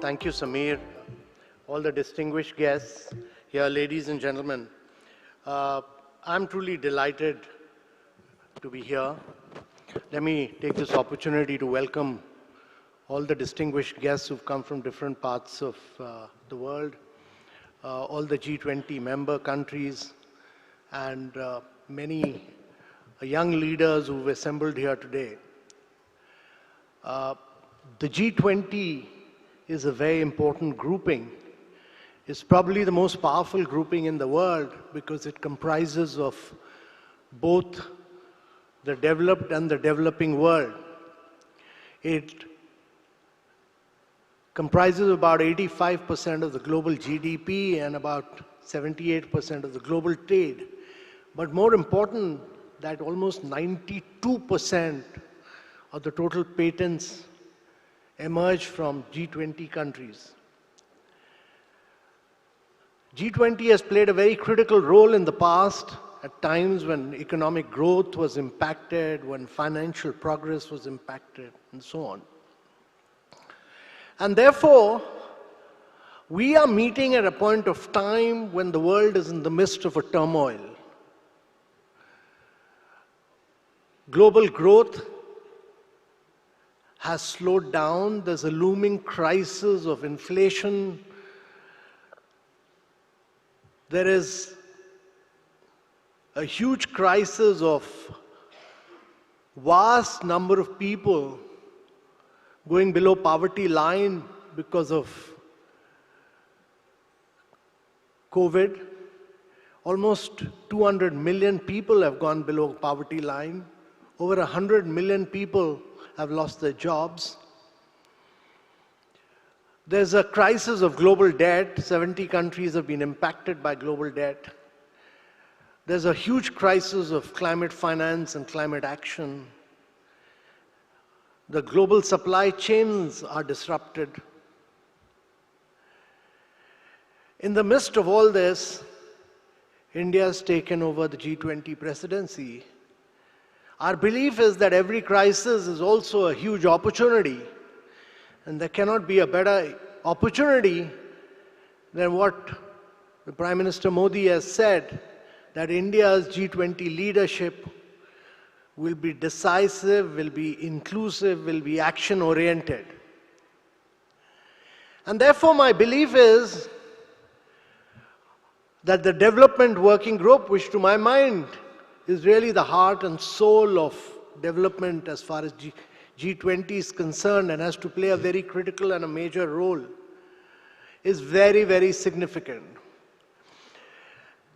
Thank you, Samir. All the distinguished guests here, ladies and gentlemen. I'm truly delighted to be here. Let me take this opportunity to welcome all the distinguished guests who've come from different parts of the world, all the G20 member countries, and many young leaders who've assembled here today. The G20 is a very important grouping. It's probably the most powerful grouping in the world because it comprises of both the developed and the developing world. It comprises about 85% of the global GDP and about 78% of the global trade. But more important, that almost 92% of the total patents emerge from G20 countries. G20 has played a very critical role in the past at times when economic growth was impacted, when financial progress was impacted, and so on. And therefore, we are meeting at a point of time when the world is in the midst of a turmoil. Global growth has slowed down. There's a looming crisis of inflation. There is a huge crisis of vast number of people going below poverty line because of COVID. Almost 200 million people have gone below poverty line. Over 100 million people have lost their jobs. There's a crisis of global debt. 70 countries have been impacted by global debt. There's a huge crisis of climate finance and climate action. The global supply chains are disrupted. In the midst of all this, India has taken over the G20 presidency. Our belief is that every crisis is also a huge opportunity, and there cannot be a better opportunity than what the Prime Minister Modi has said, that India's G20 leadership will be decisive, will be inclusive, will be action-oriented. And therefore, my belief is that the development working group, which to my mind is really the heart and soul of development as far as G20 is concerned and has to play a very critical and a major role, is very, very significant.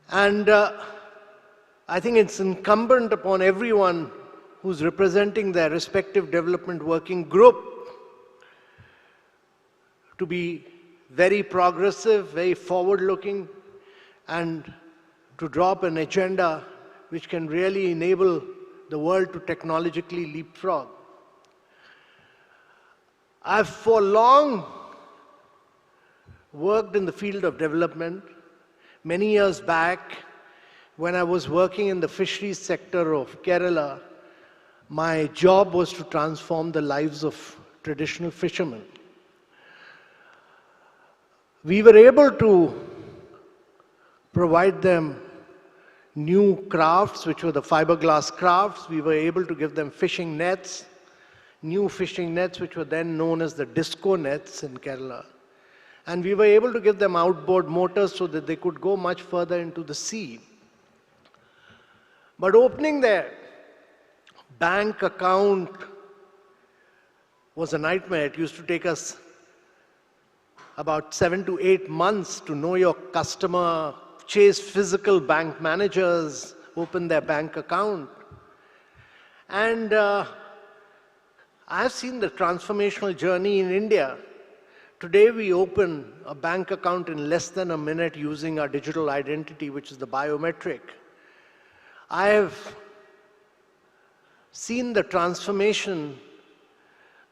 And I think it's incumbent upon everyone who's representing their respective development working group to be very progressive, very forward-looking, and to draw up an agenda which can really enable the world to technologically leapfrog. I've for long worked in the field of development. Many years back, when I was working in the fisheries sector of Kerala, my job was to transform the lives of traditional fishermen. We were able to provide them new crafts, which were the fiberglass crafts. We were able to give them fishing nets, new fishing nets, which were then known as the disco nets in Kerala. And we were able to give them outboard motors so that they could go much further into the sea. But opening their bank account was a nightmare. It used to take us about 7 to 8 months to know your customer, chase physical bank managers, open their bank account. And I've seen the transformational journey in India. Today we open a bank account in less than a minute using our digital identity, which is the biometric. I have seen the transformation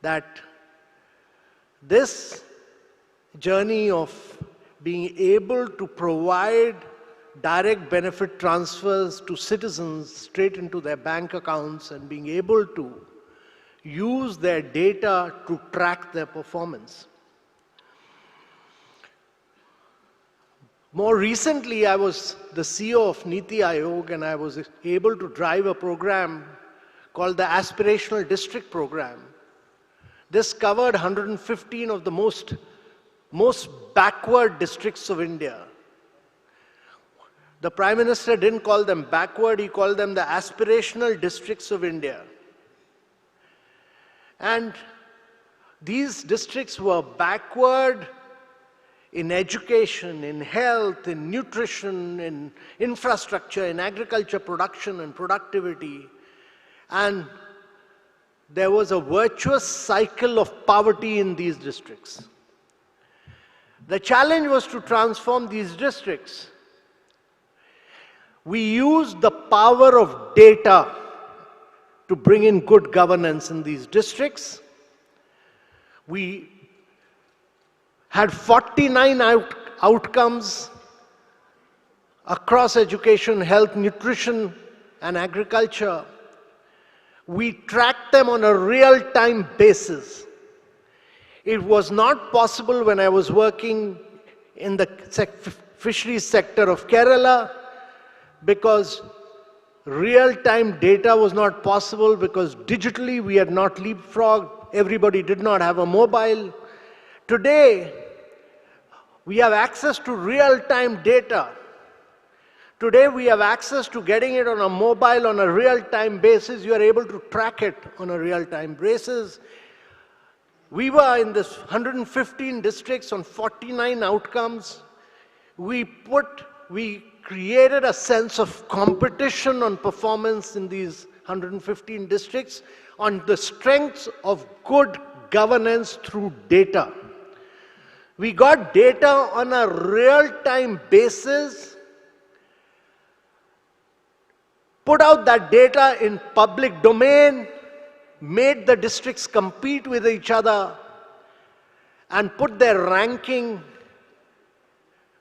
that this journey of being able to provide direct benefit transfers to citizens straight into their bank accounts and being able to use their data to track their performance. More recently, I was the CEO of Niti Aayog, and I was able to drive a program called the Aspirational District Program. This covered 115 of the most backward districts of India. The Prime Minister didn't call them backward, he called them the aspirational districts of India. And these districts were backward in education, in health, in nutrition, in infrastructure, in agriculture production and productivity. And there was a virtuous cycle of poverty in these districts. The challenge was to transform these districts. We used the power of data to bring in good governance in these districts. We had 49 outcomes across education, health, nutrition, and agriculture. We tracked them on a real-time basis. It was not possible when I was working in the fisheries sector of Kerala, because real-time data was not possible, because digitally we had not leapfrogged, everybody did not have a mobile. Today, we have access to real-time data. Today we have access to getting it on a mobile on a real-time basis. You are able to track it on a real-time basis. We were in this 115 districts on 49 outcomes. We created a sense of competition on performance in these 115 districts on the strengths of good governance through data. We got data on a real-time basis, put out that data in public domain, made the districts compete with each other, and put their ranking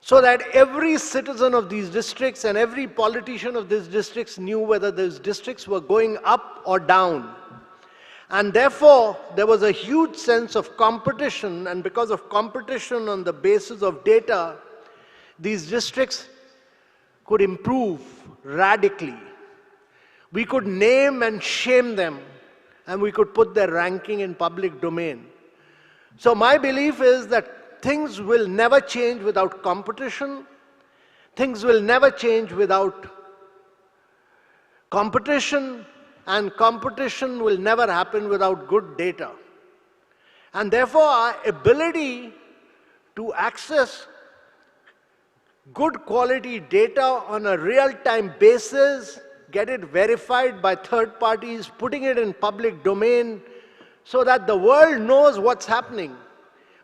so that every citizen of these districts and every politician of these districts knew whether those districts were going up or down. And therefore, there was a huge sense of competition, and because of competition on the basis of data, these districts could improve radically. We could name and shame them, and we could put their ranking in public domain. So my belief is that things will never change without competition. Things will never change without competition. And competition will never happen without good data. And therefore, our ability to access good quality data on a real-time basis, get it verified by third parties, putting it in public domain so that the world knows what's happening.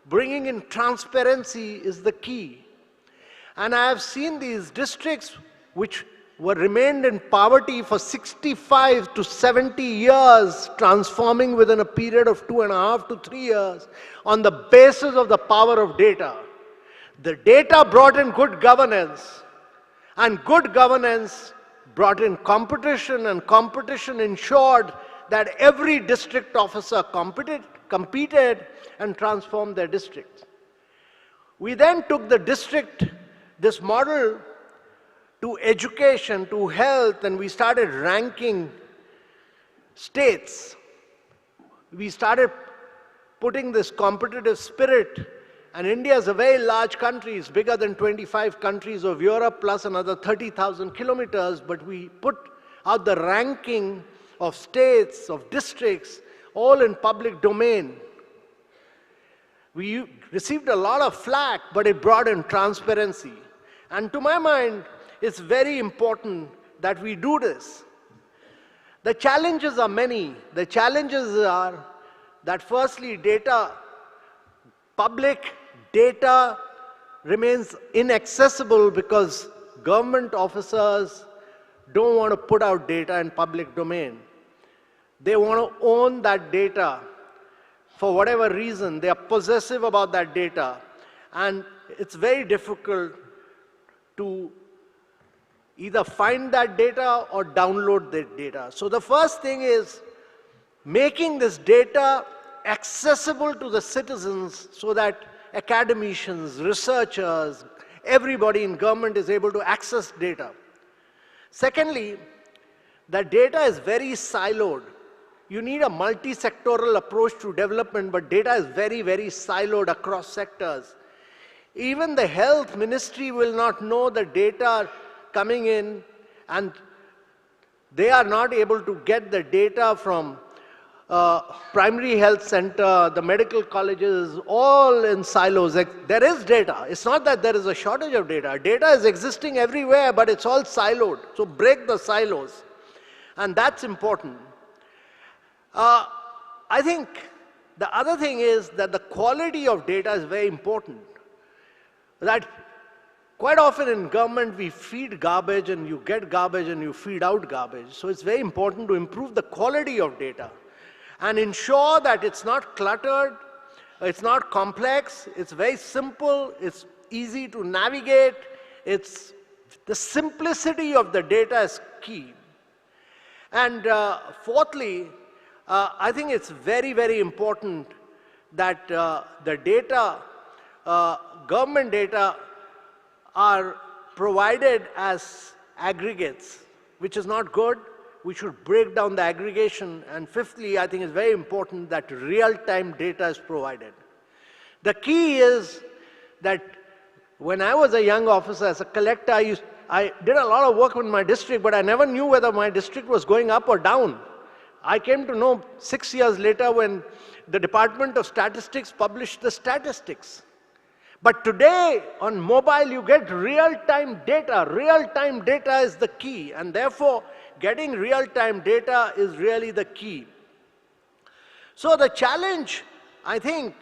Bringing in transparency is the key. And I have seen these districts which remained in poverty for 65 to 70 years, transforming within a period of 2.5 to 3 years on the basis of the power of data. The data brought in good governance, and good governance brought in competition, and competition ensured that every district officer competed and transformed their districts. We then took this model to education, to health, and we started ranking states. We started putting this competitive spirit, and India is a very large country. It's bigger than 25 countries of Europe, plus another 30,000 kilometers, but we put out the ranking of states, of districts, all in public domain. We received a lot of flack, but it brought in transparency. And to my mind, it's very important that we do this. The challenges are many. The challenges are that firstly, public data remains inaccessible because government officers don't want to put out data in public domain. They want to own that data for whatever reason. They are possessive about that data. And it's very difficult to either find that data or download that data. So the first thing is making this data accessible to the citizens so that academicians, researchers, everybody in government is able to access data. Secondly, the data is very siloed. You need a multi-sectoral approach to development, but data is very, very siloed across sectors. Even the health ministry will not know the data coming in, and they are not able to get the data from primary health center, the medical colleges, all in silos. There is data. It's not that there is a shortage of data. Data is existing everywhere, but it's all siloed. So break the silos. And that's important. I think the other thing is that the quality of data is very important. That quite often in government we feed garbage and you get garbage and you feed out garbage. So it's very important to improve the quality of data and ensure that it's not cluttered, it's not complex, it's very simple, it's easy to navigate, it's the simplicity of the data is key. And fourthly, I think it's very, very important that the data, government data, are provided as aggregates, which is not good. We should break down the aggregation. And fifthly, I think it's very important that real-time data is provided. The key is that when I was a young officer as a collector, I did a lot of work in my district, but I never knew whether my district was going up or down. I came to know 6 years later when the Department of Statistics published the statistics. But today, on mobile, you get real-time data. Real-time data is the key, and therefore, getting real-time data is really the key. So the challenge, I think,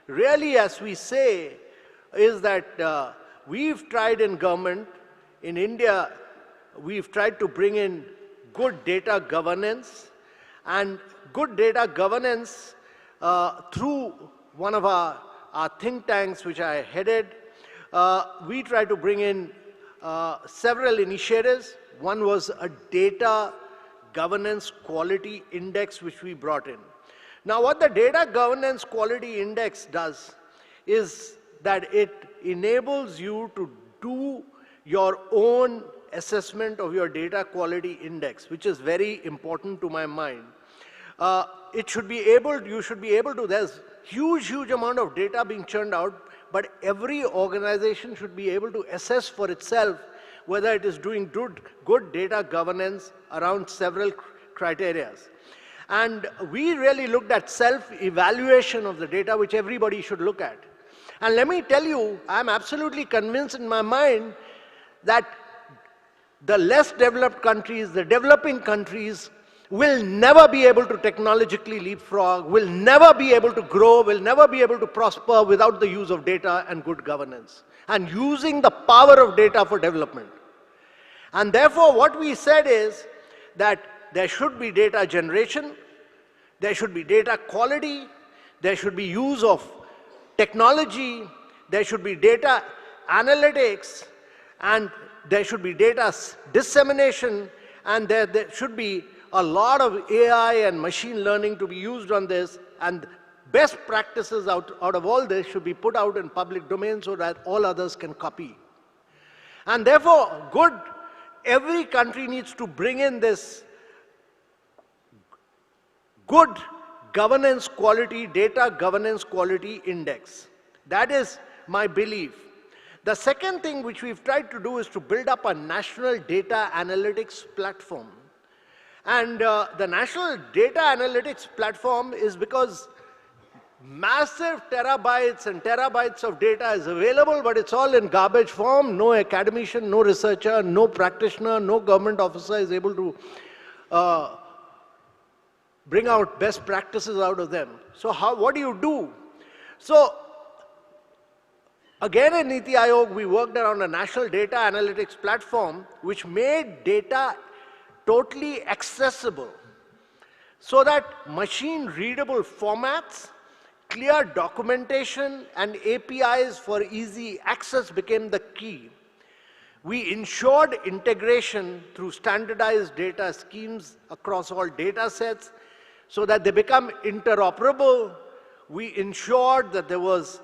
really, as we say, is that we've tried in government, in India, we've tried to bring in good data governance, and good data governance through one of our think tanks, which I headed. We tried to bring in several initiatives. One was a data governance quality index, which we brought in. Now, what the data governance quality index does is that it enables you to do your own assessment of your data quality index, which is very important to my mind. You should be able to, there's huge amount of data being churned out, but every organization should be able to assess for itself whether it is doing good data governance around several criteria. And we really looked at self-evaluation of the data, which everybody should look at. And let me tell you, I'm absolutely convinced in my mind that the less developed countries, the developing countries, will never be able to technologically leapfrog, will never be able to grow, will never be able to prosper without the use of data and good governance, and using the power of data for development. And therefore, what we said is that there should be data generation, there should be data quality, there should be use of technology, there should be data analytics, and there should be data dissemination, and there should be a lot of AI and machine learning to be used on this, and best practices out of all this should be put out in public domain so that all others can copy. And therefore, every country needs to bring in this good governance quality, data governance quality index. That is my belief. The second thing which we've tried to do is to build up a national data analytics platform. And the national data analytics platform is because massive terabytes and terabytes of data is available, but it's all in garbage form. No academician, no researcher, no practitioner, no government officer is able to bring out best practices out of them. So what do you do? So again in Niti Aayog, we worked around a national data analytics platform which made data totally accessible so that machine-readable formats, clear documentation, and APIs for easy access became the key. We ensured integration through standardized data schemes across all data sets so that they become interoperable. We ensured that there was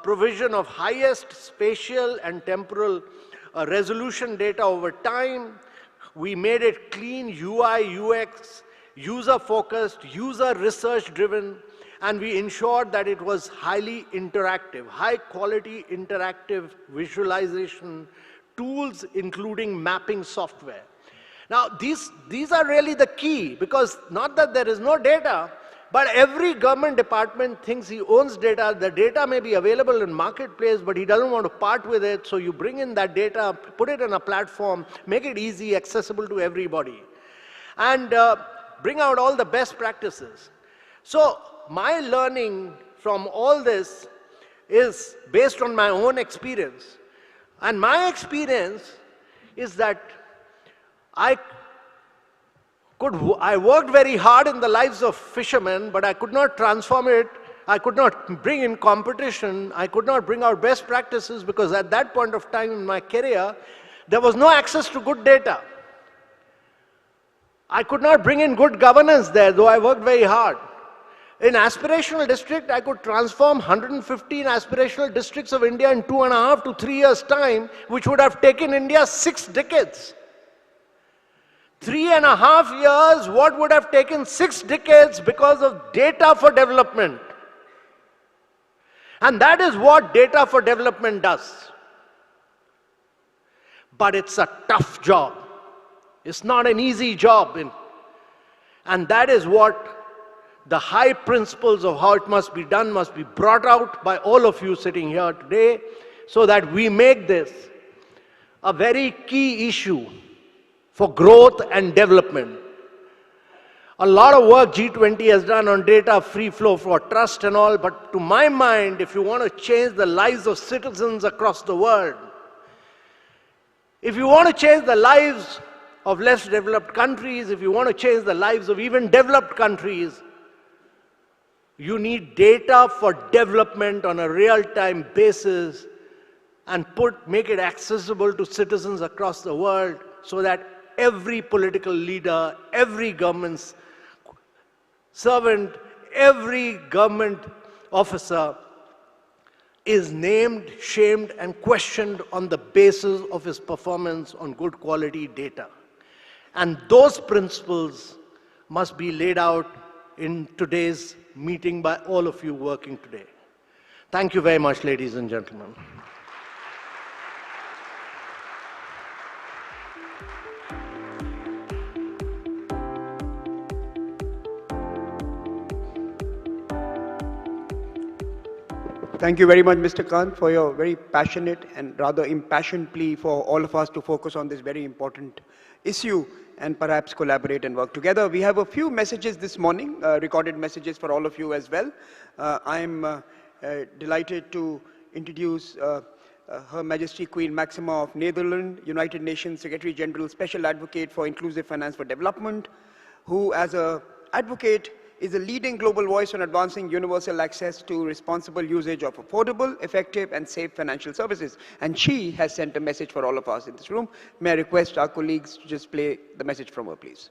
provision of highest spatial and temporal resolution data over time. We made it clean, UI, UX, user-focused, user-research-driven, and we ensured that it was highly interactive, high-quality interactive visualization tools, including mapping software. Now, these are really the key, because not that there is no data, but every government department thinks he owns data. The data may be available in marketplace, but he doesn't want to part with it. So you bring in that data, put it in a platform, make it easy, accessible to everybody, and bring out all the best practices. So my learning from all this is based on my own experience. And my experience is that I worked very hard in the lives of fishermen, but I could not transform it. I could not bring in competition. I could not bring out best practices, because at that point of time in my career, there was no access to good data. I could not bring in good governance there, though I worked very hard. In aspirational district, I could transform 115 aspirational districts of India in 2.5 to 3 years' time, which would have taken India 6 decades. 3.5 years, what would have taken 6 decades because of data for development. And that is what data for development does. But it's a tough job. It's not an easy job. And that is what the high principles of how it must be done must be brought out by all of you sitting here today, so that we make this a very key issue for growth and development. A lot of work G20 has done on data free flow for trust and all, but to my mind, if you want to change the lives of citizens across the world, if you want to change the lives of less developed countries, if you want to change the lives of even developed countries, you need data for development on a real-time basis, and make it accessible to citizens across the world, so that every political leader, every government servant, every government officer is named, shamed, and questioned on the basis of his performance on good quality data. And those principles must be laid out in today's meeting by all of you working today. Thank you very much, ladies and gentlemen. Thank you very much, Mr. Kant, for your very passionate and rather impassioned plea for all of us to focus on this very important issue and perhaps collaborate and work together. We have a few messages this morning, recorded messages for all of you as well. I'm delighted to introduce Her Majesty Queen Máxima of Netherlands, United Nations Secretary General, Special Advocate for Inclusive Finance for Development, who as an advocate is a leading global voice on advancing universal access to responsible usage of affordable, effective, and safe financial services. And she has sent a message for all of us in this room. May I request our colleagues to just play the message from her, please.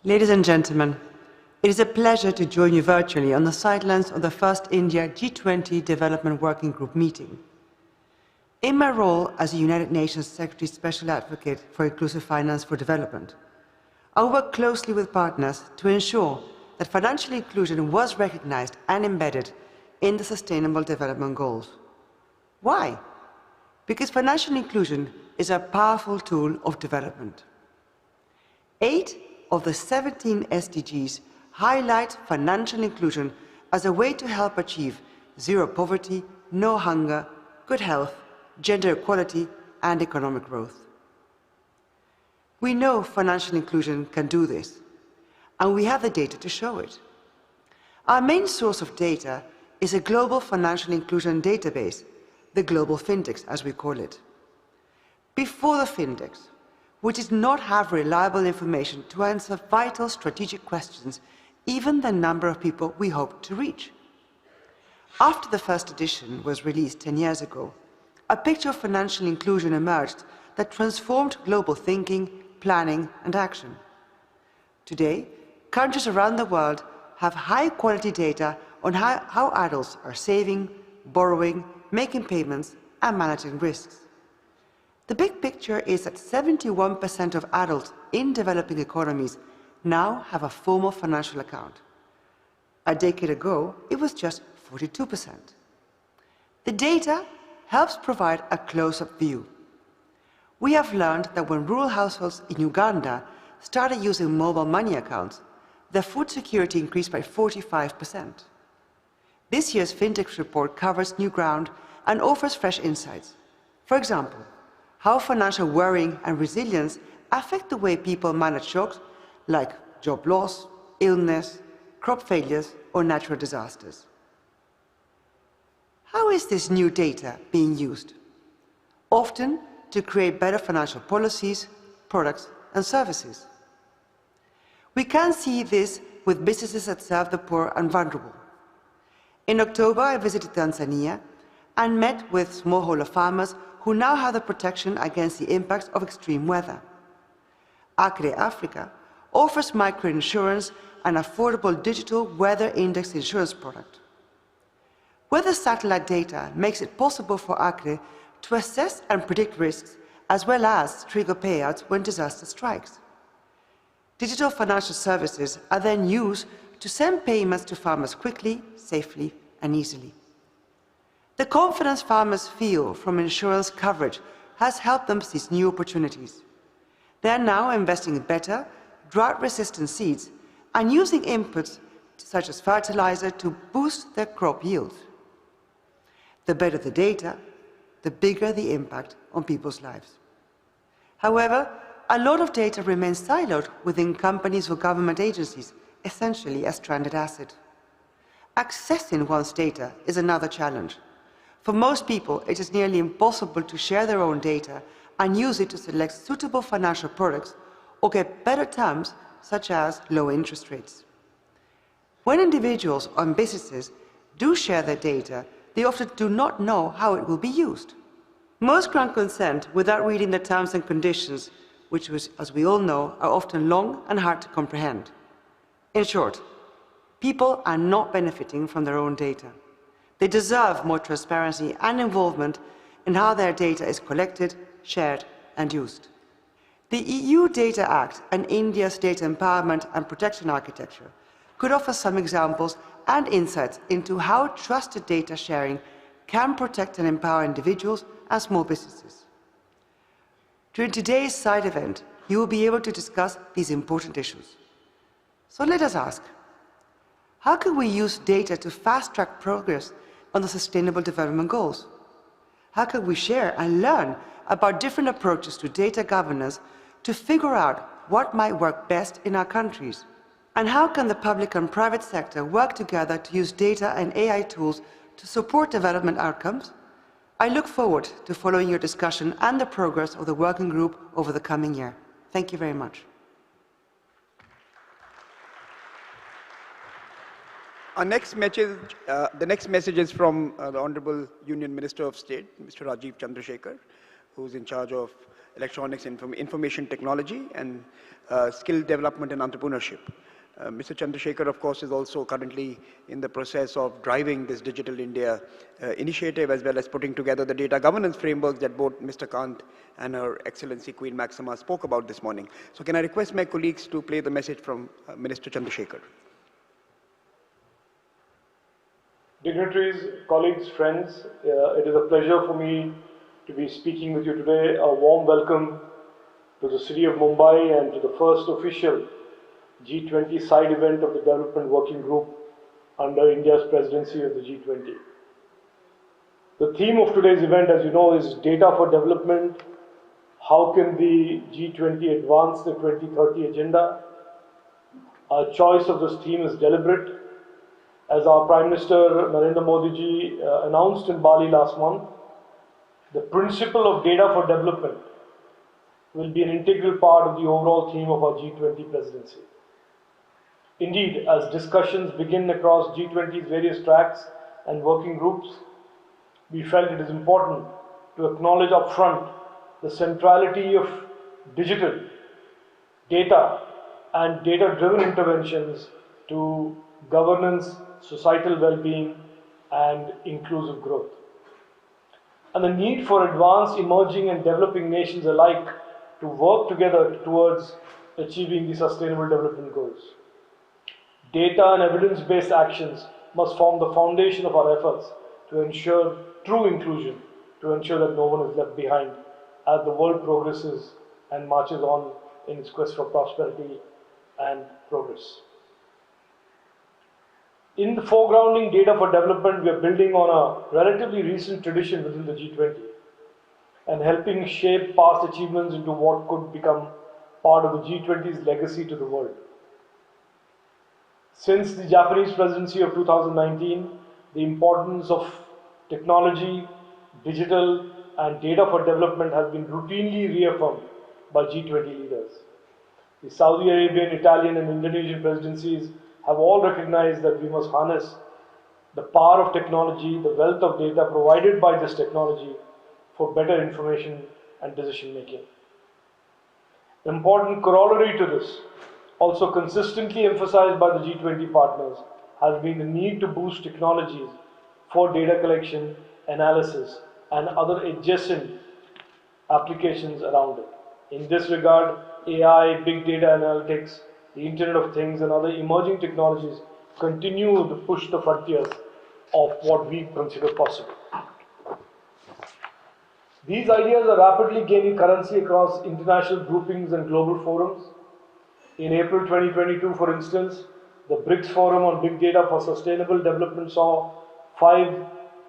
Ladies and gentlemen, it is a pleasure to join you virtually on the sidelines of the first India G20 Development Working Group meeting. In my role as a United Nations Secretary Special Advocate for Inclusive Finance for Development, I work closely with partners to ensure that financial inclusion was recognized and embedded in the Sustainable Development Goals. Why? Because financial inclusion is a powerful tool of development. 8 of the 17 SDGs highlight financial inclusion as a way to help achieve zero poverty, no hunger, good health, gender equality, and economic growth. We know financial inclusion can do this, and we have the data to show it. Our main source of data is a global financial inclusion database, the Global Findex, as we call it. Before the Findex, we did not have reliable information to answer vital strategic questions, even the number of people we hoped to reach. After the first edition was released 10 years ago, a picture of financial inclusion emerged that transformed global thinking, planning, and action. Today, countries around the world have high-quality data on how adults are saving, borrowing, making payments, and managing risks. The big picture is that 71% of adults in developing economies now have a formal financial account. A decade ago, it was just 42%. The data helps provide a close-up view. We have learned that when rural households in Uganda started using mobile money accounts, their food security increased by 45%. This year's FinTech report covers new ground and offers fresh insights. For example, how financial worrying and resilience affect the way people manage shocks like job loss, illness, crop failures, or natural disasters. How is this new data being used? Often to create better financial policies, products, and services. We can see this with businesses that serve the poor and vulnerable. In October, I visited Tanzania and met with smallholder farmers who now have the protection against the impacts of extreme weather. Acre Africa offers microinsurance and affordable digital weather index insurance product. Weather satellite data makes it possible for Acre to assess and predict risks as well as trigger payouts when disaster strikes. Digital financial services are then used to send payments to farmers quickly, safely, and easily. The confidence farmers feel from insurance coverage has helped them seize new opportunities. They are now investing in better, drought-resistant seeds and using inputs such as fertilizer to boost their crop yield. The better the data, the bigger the impact on people's lives. However, a lot of data remains siloed within companies or government agencies, essentially a stranded asset. Accessing one's data is another challenge. For most people, it is nearly impossible to share their own data and use it to select suitable financial products or get better terms, such as low interest rates. When individuals and businesses do share their data, they often do not know how it will be used. Most grant consent without reading the terms and conditions, which, as we all know, are often long and hard to comprehend. In short, people are not benefiting from their own data. They deserve more transparency and involvement in how their data is collected, shared, and used. The EU Data Act and India's Data Empowerment and Protection Architecture could offer some examples and insights into how trusted data sharing can protect and empower individuals and small businesses. During today's side event, you will be able to discuss these important issues. So let us ask, how can we use data to fast-track progress on the Sustainable Development Goals? How can we share and learn about different approaches to data governance to figure out what might work best in our countries? And how can the public and private sector work together to use data and AI tools to support development outcomes? I look forward to following your discussion and the progress of the working group over the coming year. Thank you very much. Our next message, the next message is from the Honorable Union Minister of State, Mr. Rajeev Chandrasekhar, who's in charge of electronics, information technology, and skill development and entrepreneurship. Mr. Chandrasekhar, of course, is also currently in the process of driving this Digital India initiative, as well as putting together the data governance frameworks that both Mr. Kant and Her Excellency Queen Máxima spoke about this morning. So can I request my colleagues to play the message from Minister Chandrasekhar? Dignitaries, colleagues, friends, it is a pleasure for me to be speaking with you today. A warm welcome to the city of Mumbai and to the first official G20 side event of the Development Working Group under India's presidency of the G20. The theme of today's event, as you know, is Data for Development. How can the G20 advance the 2030 agenda? Our choice of this theme is deliberate. As our Prime Minister Narendra Modi ji announced in Bali last month, the principle of data for development will be an integral part of the overall theme of our G20 presidency. Indeed, as discussions begin across G20's various tracks and working groups, we felt it is important to acknowledge upfront the centrality of digital, data, and data-driven interventions to governance, societal well-being, and inclusive growth. And the need for advanced, emerging, and developing nations alike to work together towards achieving the Sustainable Development Goals. Data and evidence-based actions must form the foundation of our efforts to ensure true inclusion, to ensure that no one is left behind as the world progresses and marches on in its quest for prosperity and progress. In the foregrounding data for development, we are building on a relatively recent tradition within the G20 and helping shape past achievements into what could become part of the G20's legacy to the world. Since the Japanese presidency of 2019, the importance of technology, digital, and data for development has been routinely reaffirmed by G20 leaders. The Saudi Arabian, Italian, and Indonesian presidencies have all recognized that we must harness the power of technology, the wealth of data provided by this technology for better information and decision making. An important corollary to this, also consistently emphasized by the G20 partners, has been the need to boost technologies for data collection, analysis, and other adjacent applications around it. In this regard, AI, big data analytics, the Internet of Things, and other emerging technologies continue to push the frontiers of what we consider possible. These ideas are rapidly gaining currency across international groupings and global forums. In April 2022, for instance, the BRICS Forum on Big Data for Sustainable Development saw 5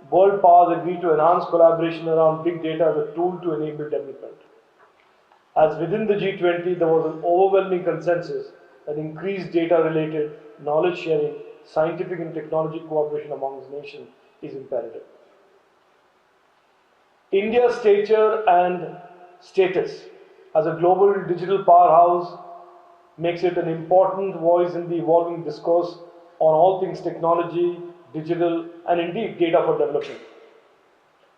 world powers agree to enhance collaboration around big data as a tool to enable development. As within the G20, there was an overwhelming consensus that increased data-related knowledge sharing, scientific and technology cooperation amongst nations is imperative. India's stature and status as a global digital powerhouse makes it an important voice in the evolving discourse on all things technology, digital, and indeed data for development.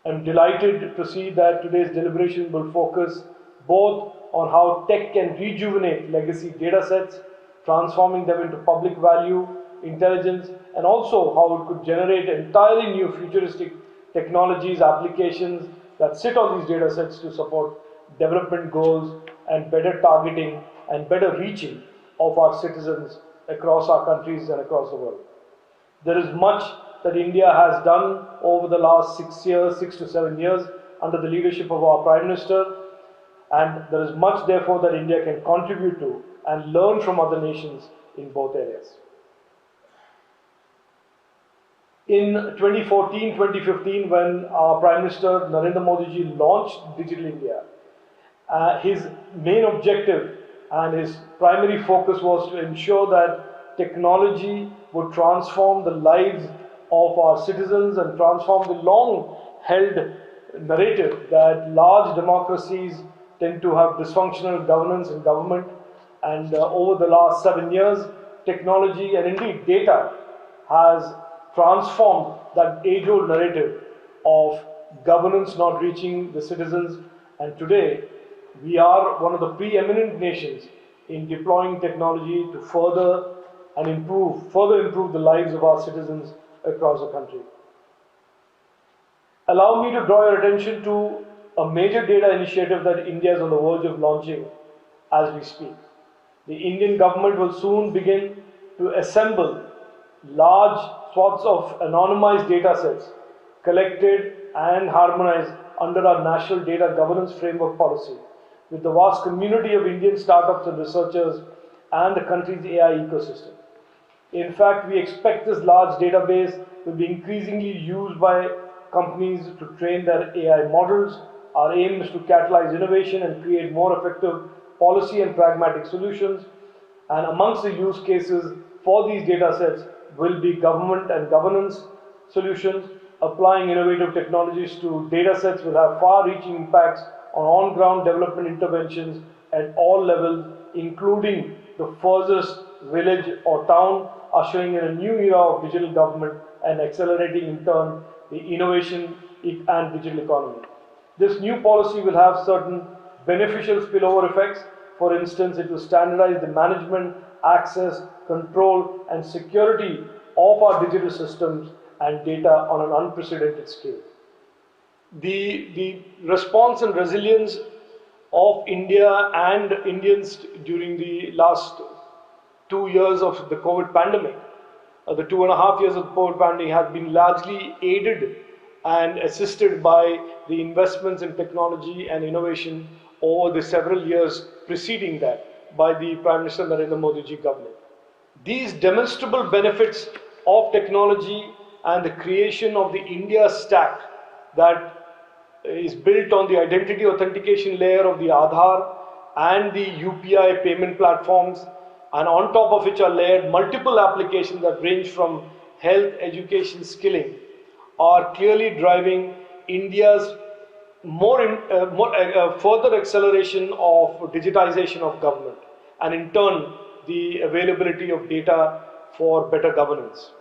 I'm delighted to see that today's deliberation will focus both on how tech can rejuvenate legacy data sets, transforming them into public value, intelligence, and also how it could generate entirely new futuristic technologies, applications that sit on these data sets to support development goals and better targeting and better reaching of our citizens across our countries and across the world. There is much that India has done over the last 6 to 7 years under the leadership of our Prime Minister, and there is much therefore that India can contribute to and learn from other nations in both areas. In 2014-2015, when our Prime Minister Narendra Modi ji launched Digital India, his main objective and his primary focus was to ensure that technology would transform the lives of our citizens and transform the long-held narrative that large democracies tend to have dysfunctional governance and government. And over the last 7 years, technology and indeed data has transformed that age-old narrative of governance not reaching the citizens. And today, we are one of the preeminent nations in deploying technology to further improve the lives of our citizens across the country. Allow me to draw your attention to a major data initiative that India is on the verge of launching as we speak. The Indian government will soon begin to assemble large swaths of anonymized data sets collected and harmonized under our National Data Governance Framework policy with the vast community of Indian startups and researchers and the country's AI ecosystem. In fact, we expect this large database will be increasingly used by companies to train their AI models. Our aim is to catalyze innovation and create more effective policy and pragmatic solutions. And amongst the use cases for these data sets will be government and governance solutions. Applying innovative technologies to data sets will have far-reaching impacts on-ground development interventions at all levels, including the furthest village or town, ushering in a new era of digital government and accelerating in turn the innovation and digital economy. This new policy will have certain beneficial spillover effects. For instance, it will standardize the management access, control, and security of our digital systems and data on an unprecedented scale. The response and resilience of India and Indians during the last 2 years of the COVID pandemic, the 2.5 years of the COVID pandemic, has been largely aided and assisted by the investments in technology and innovation over the several years preceding that by the Prime Minister Narendra Modi ji government. These demonstrable benefits of technology and the creation of the India stack that is built on the identity authentication layer of the Aadhaar and the UPI payment platforms, and on top of which are layered multiple applications that range from health, education, skilling, are clearly driving India's further acceleration of digitization of government, and in turn the availability of data for better governance.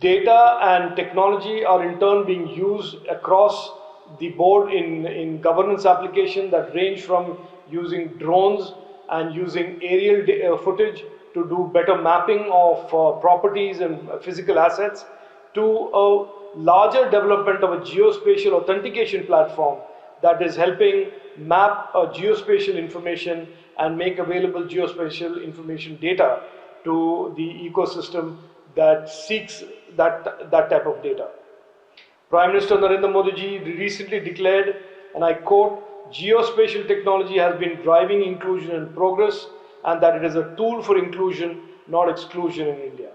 Data and technology are in turn being used across the board in governance applications that range from using drones and using aerial footage to do better mapping of properties and physical assets, to a larger development of a geospatial authentication platform that is helping map geospatial information and make available geospatial information data to the ecosystem that seeks that type of data. Prime Minister Narendra Modi ji recently declared, and I quote, "Geospatial technology has been driving inclusion and progress, and that it is a tool for inclusion, not exclusion in India."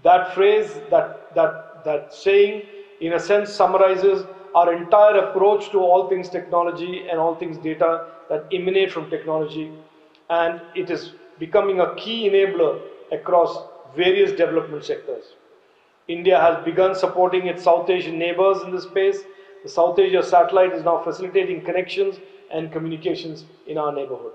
That phrase, that saying, in a sense summarizes our entire approach to all things technology and all things data that emanate from technology, and it is becoming a key enabler across various development sectors. India has begun supporting its South Asian neighbors in this space. The South Asia satellite is now facilitating connections and communications in our neighborhood.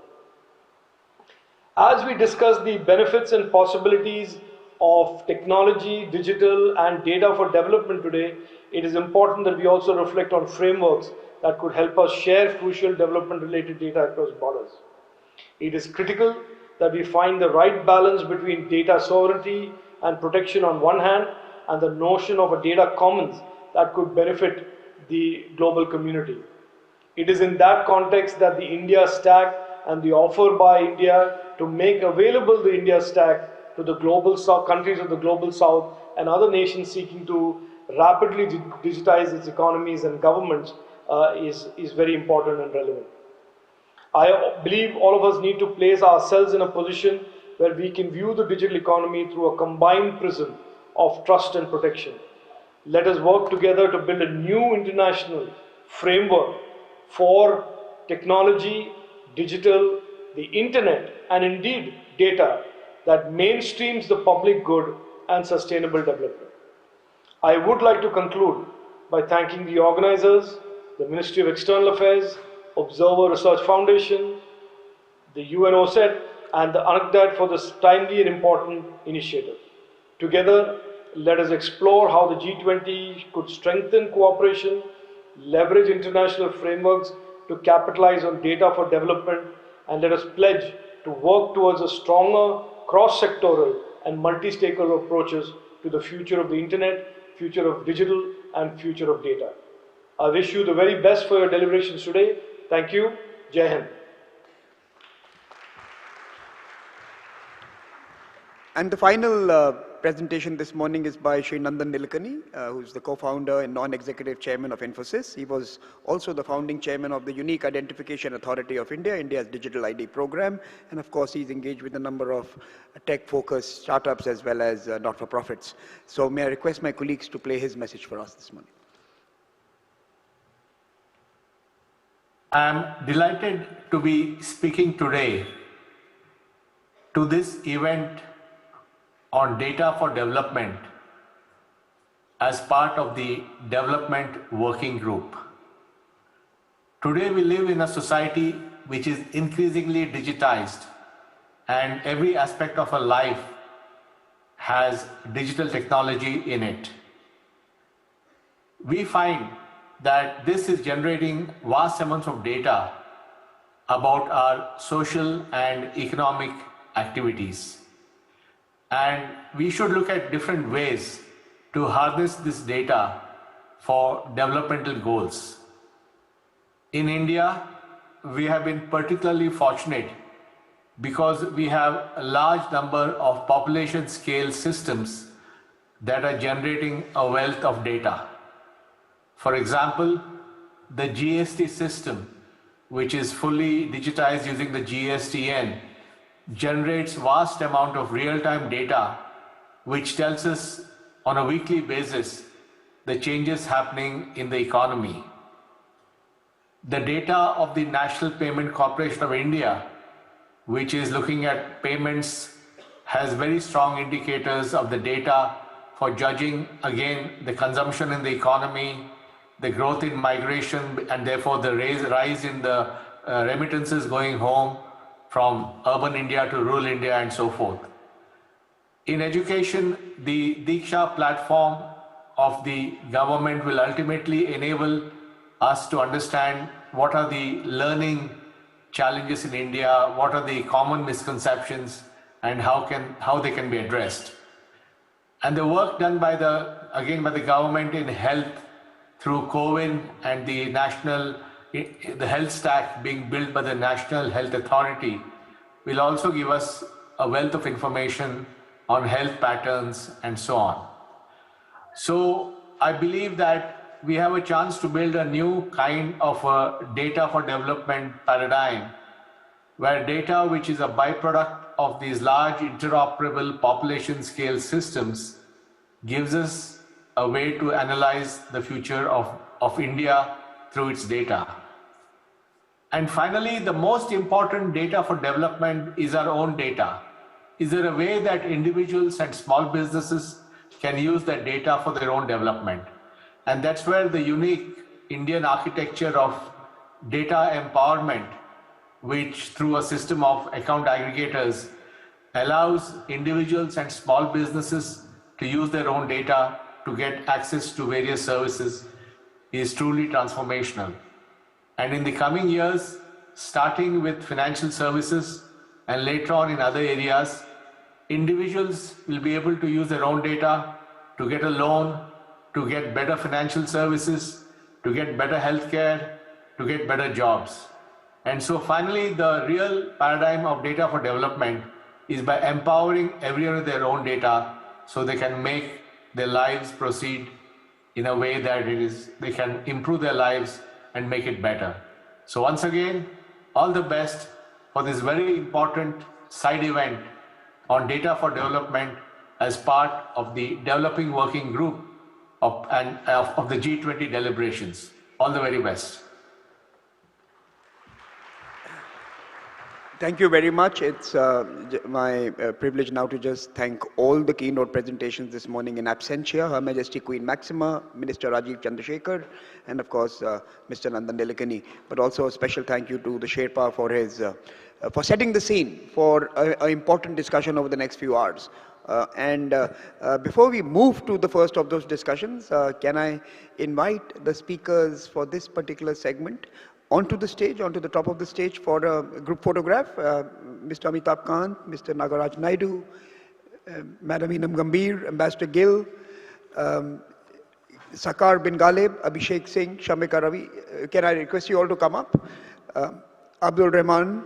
As we discuss the benefits and possibilities of technology, digital, and data for development today, it is important that we also reflect on frameworks that could help us share crucial development-related data across borders. It is critical that we find the right balance between data sovereignty and protection on one hand, and the notion of a data commons that could benefit the global community. It is in that context that the India stack and the offer by India to make available the India stack to the global south, countries of the global south and other nations seeking to rapidly digitize its economies and governments is very important and relevant. I believe all of us need to place ourselves in a position where we can view the digital economy through a combined prism of trust and protection. Let us work together to build a new international framework for technology, digital, the internet, and indeed data that mainstreams the public good and sustainable development. I would like to conclude by thanking the organizers, the Ministry of External Affairs, Observer Research Foundation, the UNOCTAD, and the UNCTAD for this timely and important initiative. Together, let us explore how the G20 could strengthen cooperation, leverage international frameworks to capitalize on data for development, and let us pledge to work towards a stronger cross-sectoral and multi-stakeholder approaches to the future of the internet, future of digital, and future of data. I wish you the very best for your deliberations today. Thank you. Jai Hind. And the final presentation this morning is by Shri Nandan Nilekani, who is the co-founder and non-executive chairman of Infosys. He was also the founding chairman of the Unique Identification Authority of India, India's digital ID program. And of course, he's engaged with a number of tech-focused startups as well as not-for-profits. So may I request my colleagues to play his message for us this morning. I'm delighted to be speaking today to this event on data for development as part of the development working group. Today we live in a society which is increasingly digitized, and every aspect of our life has digital technology in it. We find that this is generating vast amounts of data about our social and economic activities. And we should look at different ways to harness this data for developmental goals. In India, we have been particularly fortunate because we have a large number of population scale systems that are generating a wealth of data. For example, the GST system, which is fully digitized using the GSTN, generates vast amount of real-time data, which tells us on a weekly basis the changes happening in the economy. The data of the National Payment Corporation of India, which is looking at payments, has very strong indicators of the data for judging, again, the consumption in the economy, the growth in migration, and therefore the rise in the remittances going home from urban India to rural India and so forth. In education, the Diksha platform of the government will ultimately enable us to understand what are the learning challenges in India, what are the common misconceptions, and how they can be addressed. And the work done by the government in health through COVID and the health stack being built by the National Health Authority will also give us a wealth of information on health patterns and so on. So I believe that we have a chance to build a new kind of a data for development paradigm, where data, which is a byproduct of these large interoperable population scale systems, gives us a way to analyze the future of India through its data. And finally, the most important data for development is our own data. Is there a way that individuals and small businesses can use that data for their own development? And that's where the unique Indian architecture of data empowerment, which through a system of account aggregators allows individuals and small businesses to use their own data to get access to various services, is truly transformational. And in the coming years, starting with financial services and later on in other areas, individuals will be able to use their own data to get a loan, to get better financial services, to get better healthcare, to get better jobs. And so finally, the real paradigm of data for development is by empowering everyone with their own data so they can make their lives proceed in a way that they can improve their lives and make it better. So once again, all the best for this very important side event on data for development as part of the developing working group of the G20 deliberations. All the very best. Thank you very much. It's my privilege now to just thank all the keynote presentations this morning in absentia, Her Majesty Queen Máxima, Minister Rajeev Chandrasekhar, and of course, Mr. Nandan Nilekani. But also a special thank you to the Sherpa for setting the scene for an important discussion over the next few hours. Before we move to the first of those discussions, can I invite the speakers for this particular segment onto the stage, onto the top of the stage for a group photograph. Mr. Amitabh Kant, Mr. Nagaraj Naidu, Madam Enam Gambhir, Ambassador Gill, Sakar bin Ghalib, Abhishek Singh, Shamika Ravi. Can I request you all to come up? Abdul Rahman,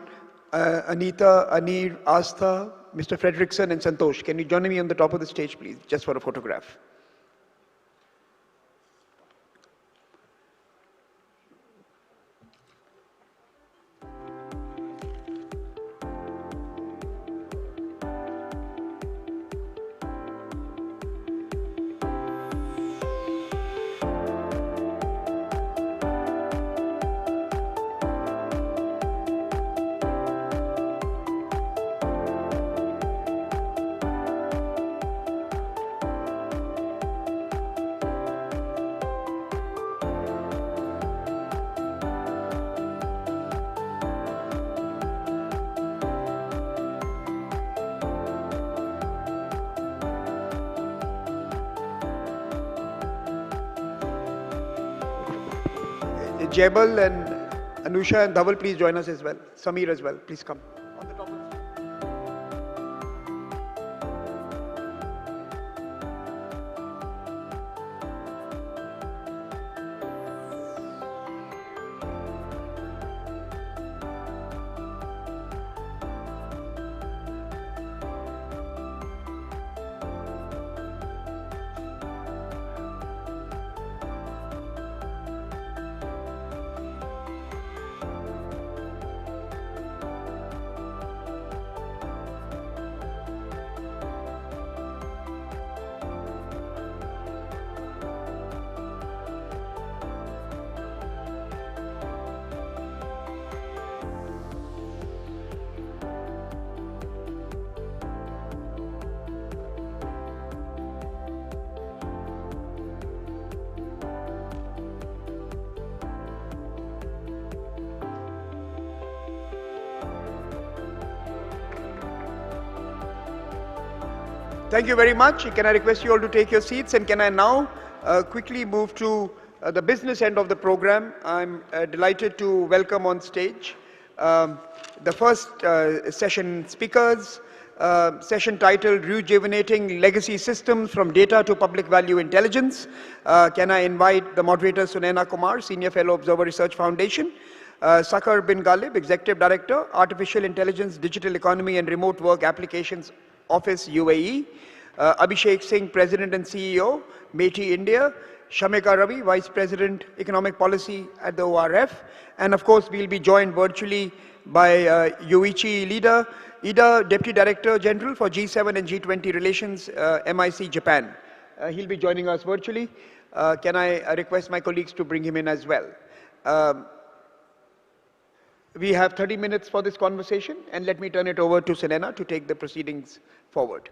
Anita, Anir, Astha, Mr. Fredrickson and Santosh. Can you join me on the top of the stage, please, just for a photograph? Jebel and Anusha and Dhaval, please join us as well. Samir as well, please come. On the top of Thank you very much. Can I request you all to take your seats, and can I now quickly move to the business end of the program? I'm delighted to welcome on stage the first session speakers, session titled Rejuvenating Legacy Systems from Data to Public Value Intelligence. Can I invite the moderator Sunaina Kumar, Senior Fellow, Observer Research Foundation, Sakhar bin Ghalib, Executive Director, Artificial Intelligence, Digital Economy and Remote Work Applications Office, UAE, Abhishek Singh, President and CEO, METI India, Shamika Ravi, Vice President, Economic Policy at the ORF, and of course we'll be joined virtually by Yuichi Leader, Ida, Deputy Director General for G7 and G20 Relations, MIC Japan. He'll be joining us virtually. Can I request my colleagues to bring him in as well? We have 30 minutes for this conversation, and let me turn it over to Sunaina to take the proceedings forward.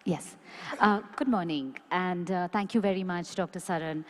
Yes. Good morning, and thank you very much, Dr. Saran.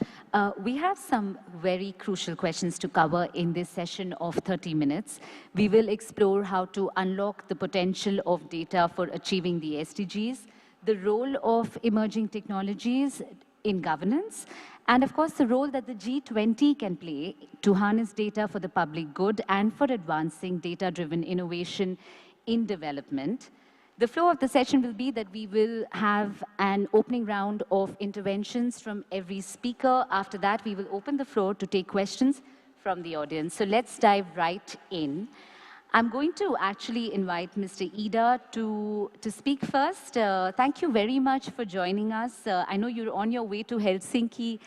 We have some very crucial questions to cover in this session of 30 minutes. We will explore how to unlock the potential of data for achieving the SDGs, the role of emerging technologies in governance, and of course the role that the G20 can play to harness data for the public good and for advancing data-driven innovation in development. The flow of the session will be that we will have an opening round of interventions from every speaker. After that, we will open the floor to take questions from the audience. So let's dive right in. I'm going to actually invite Mr. Ida to speak first. Thank you very much for joining us. I know you're on your way to Helsinki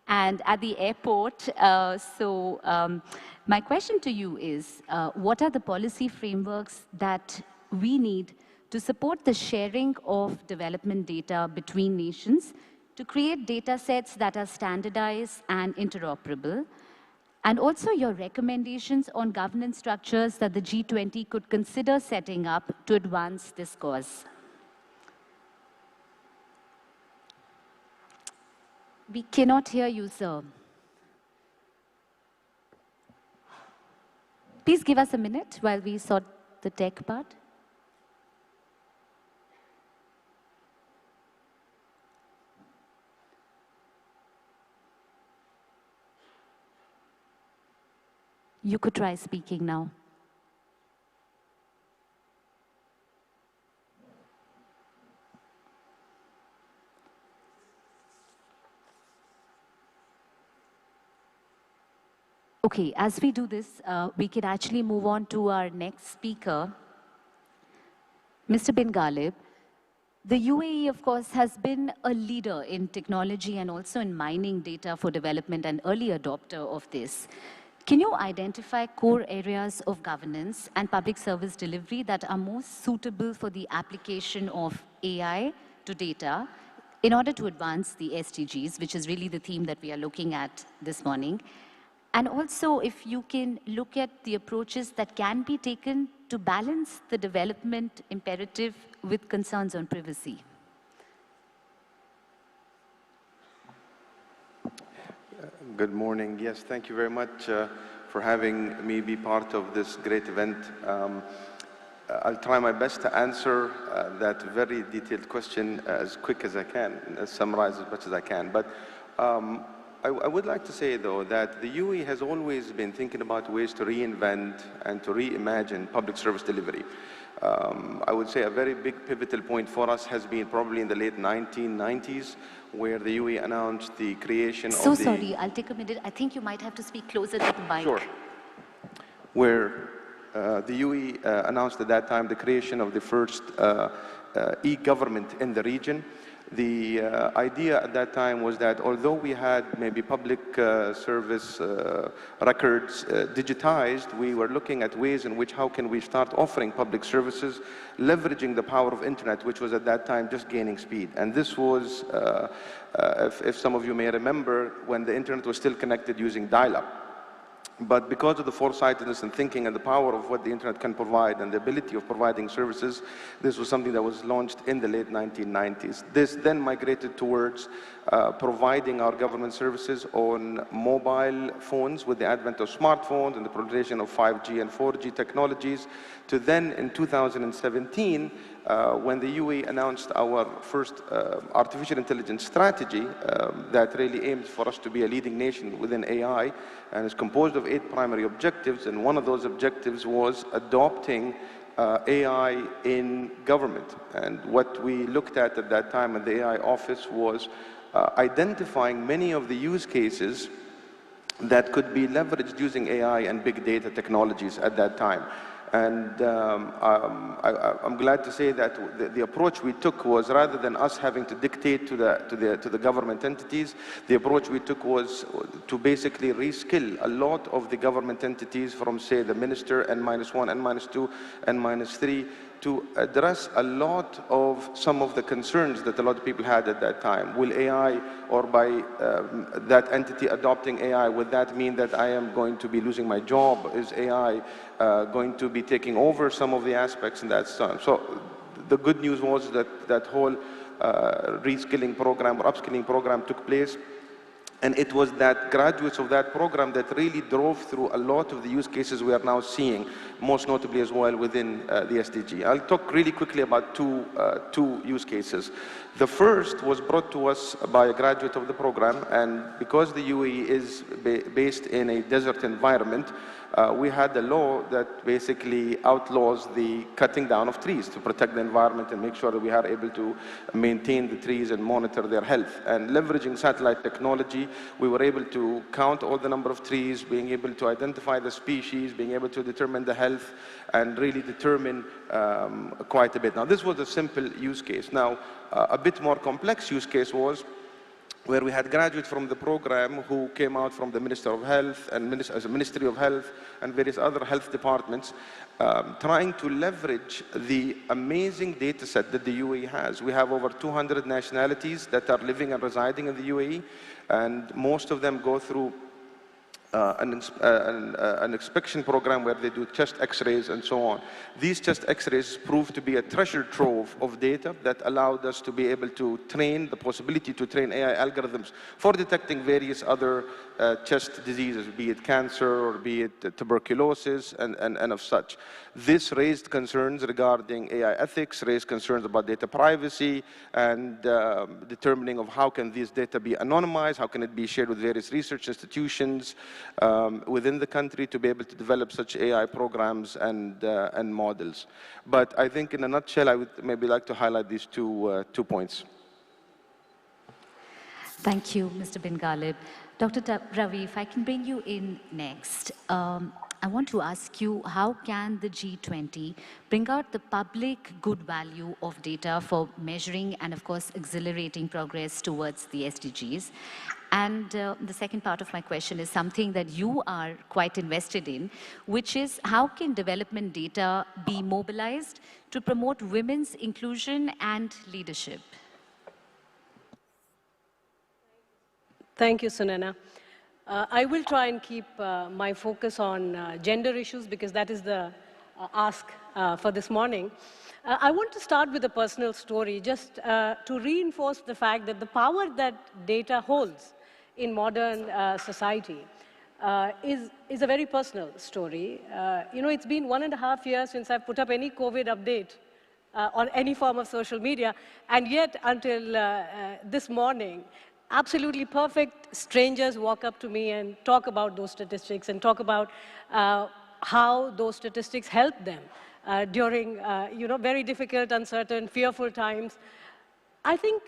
and at the airport. My question to you is, what are the policy frameworks that we need to support the sharing of development data between nations, to create data sets that are standardized and interoperable, and also your recommendations on governance structures that the G20 could consider setting up to advance this cause? We cannot hear you, sir. Please give us a minute while we sort the tech part. You could try speaking now. Okay, as we do this, we can actually move on to our next speaker, Mr. bin Ghalib. The UAE, of course, has been a leader in technology and also in mining data for development and early adopter of this. Can you identify core areas of governance and public service delivery that are most suitable for the application of AI to data in order to advance the SDGs, which is really the theme that we are looking at this morning? And also, if you can look at the approaches that can be taken to balance the development imperative with concerns on privacy. Good morning. Yes, thank you very much for having me be part of this great event. I'll try my best to answer that very detailed question as quick as I can, summarize as much as I can. But I would like to say, though, that the UAE has always been thinking about ways to reinvent and to reimagine public service delivery. I would say a very big pivotal point for us has been probably in the late 1990s, where the UAE announced the creation of the... Sorry, I'll take a minute. I think you might have to speak closer to the mic. Sure. Where the UAE announced at that time the creation of the first e-government in the region. The idea at that time was that although we had maybe public service records digitized, we were looking at ways in which how can we start offering public services, leveraging the power of internet, which was at that time just gaining speed. And this was, if some of you may remember, when the internet was still connected using dial-up. But because of the foresightedness and thinking and the power of what the internet can provide and the ability of providing services, this was something that was launched in the late 1990s. This then migrated towards providing our government services on mobile phones with the advent of smartphones and the proliferation of 5G and 4G technologies, to then in 2017, when the UAE announced our first artificial intelligence strategy that really aims for us to be a leading nation within AI, and is composed of 8 primary objectives, and one of those objectives was adopting AI in government. And what we looked at that time in the AI office was identifying many of the use cases that could be leveraged using AI and big data technologies at that time. And I'm glad to say that the approach we took was, rather than us having to dictate to the government entities, the approach we took was to basically reskill a lot of the government entities from, say, the minister, N-1, N-2, N-3, to address a lot of some of the concerns that a lot of people had at that time. Will AI, or by that entity adopting AI, would that mean that I am going to be losing my job? Is AI going to be taking over some of the aspects in that sense? So the good news was that that whole reskilling program or upskilling program took place. And it was that graduates of that program that really drove through a lot of the use cases we are now seeing, most notably as well within the SDG. I'll talk really quickly about two use cases. The first was brought to us by a graduate of the program, and because the UAE is based in a desert environment, we had a law that basically outlaws the cutting down of trees to protect the environment and make sure that we are able to maintain the trees and monitor their health. And leveraging satellite technology, we were able to count all the number of trees, being able to identify the species, being able to determine the health, and really determine quite a bit. Now, this was a simple use case. Now, a bit more complex use case was where we had graduates from the program who came out from the Minister of Health and Ministry of Health and various other health departments, trying to leverage the amazing data set that the UAE has. We have over 200 nationalities that are living and residing in the UAE, and most of them go through an inspection program where they do chest x-rays and so on. These chest x-rays proved to be a treasure trove of data that allowed us to be able to train, the possibility to train AI algorithms for detecting various other chest diseases, be it cancer or be it tuberculosis and of such. This raised concerns regarding AI ethics, raised concerns about data privacy, and determining of how can these data be anonymized, how can it be shared with various research institutions within the country to be able to develop such AI programs and models. But I think in a nutshell, I would maybe like to highlight these two points. Thank you, Mr. Bin Ghalib. Dr. Ravi, if I can bring you in next. I want to ask you, how can the G20 bring out the public good value of data for measuring and, of course, accelerating progress towards the SDGs? And the second part of my question is something that you are quite invested in, which is how can development data be mobilized to promote women's inclusion and leadership? Thank you, Sunana. I will try and keep my focus on gender issues because that is the ask for this morning. I want to start with a personal story just to reinforce the fact that the power that data holds in modern society is a very personal story. You know, it's been 1.5 years since I've put up any COVID update on any form of social media, and yet until this morning, absolutely perfect strangers walk up to me and talk about those statistics and talk about how those statistics help them during you know, very difficult, uncertain, fearful times. I think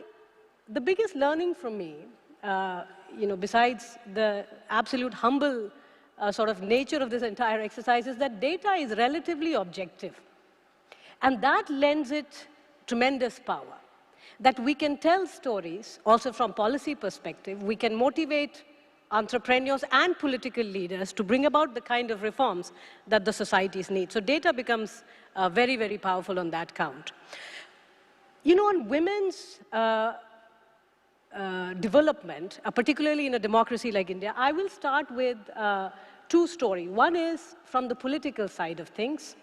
the biggest learning from me, you know, besides the absolute humble sort of nature of this entire exercise, is that data is relatively objective. And that lends it tremendous power. That we can tell stories, also from policy perspective, we can motivate entrepreneurs and political leaders to bring about the kind of reforms that the societies need. So data becomes very, very powerful on that count. You know, on women's development, particularly in a democracy like India, I will start with two stories. One is from the political side of things.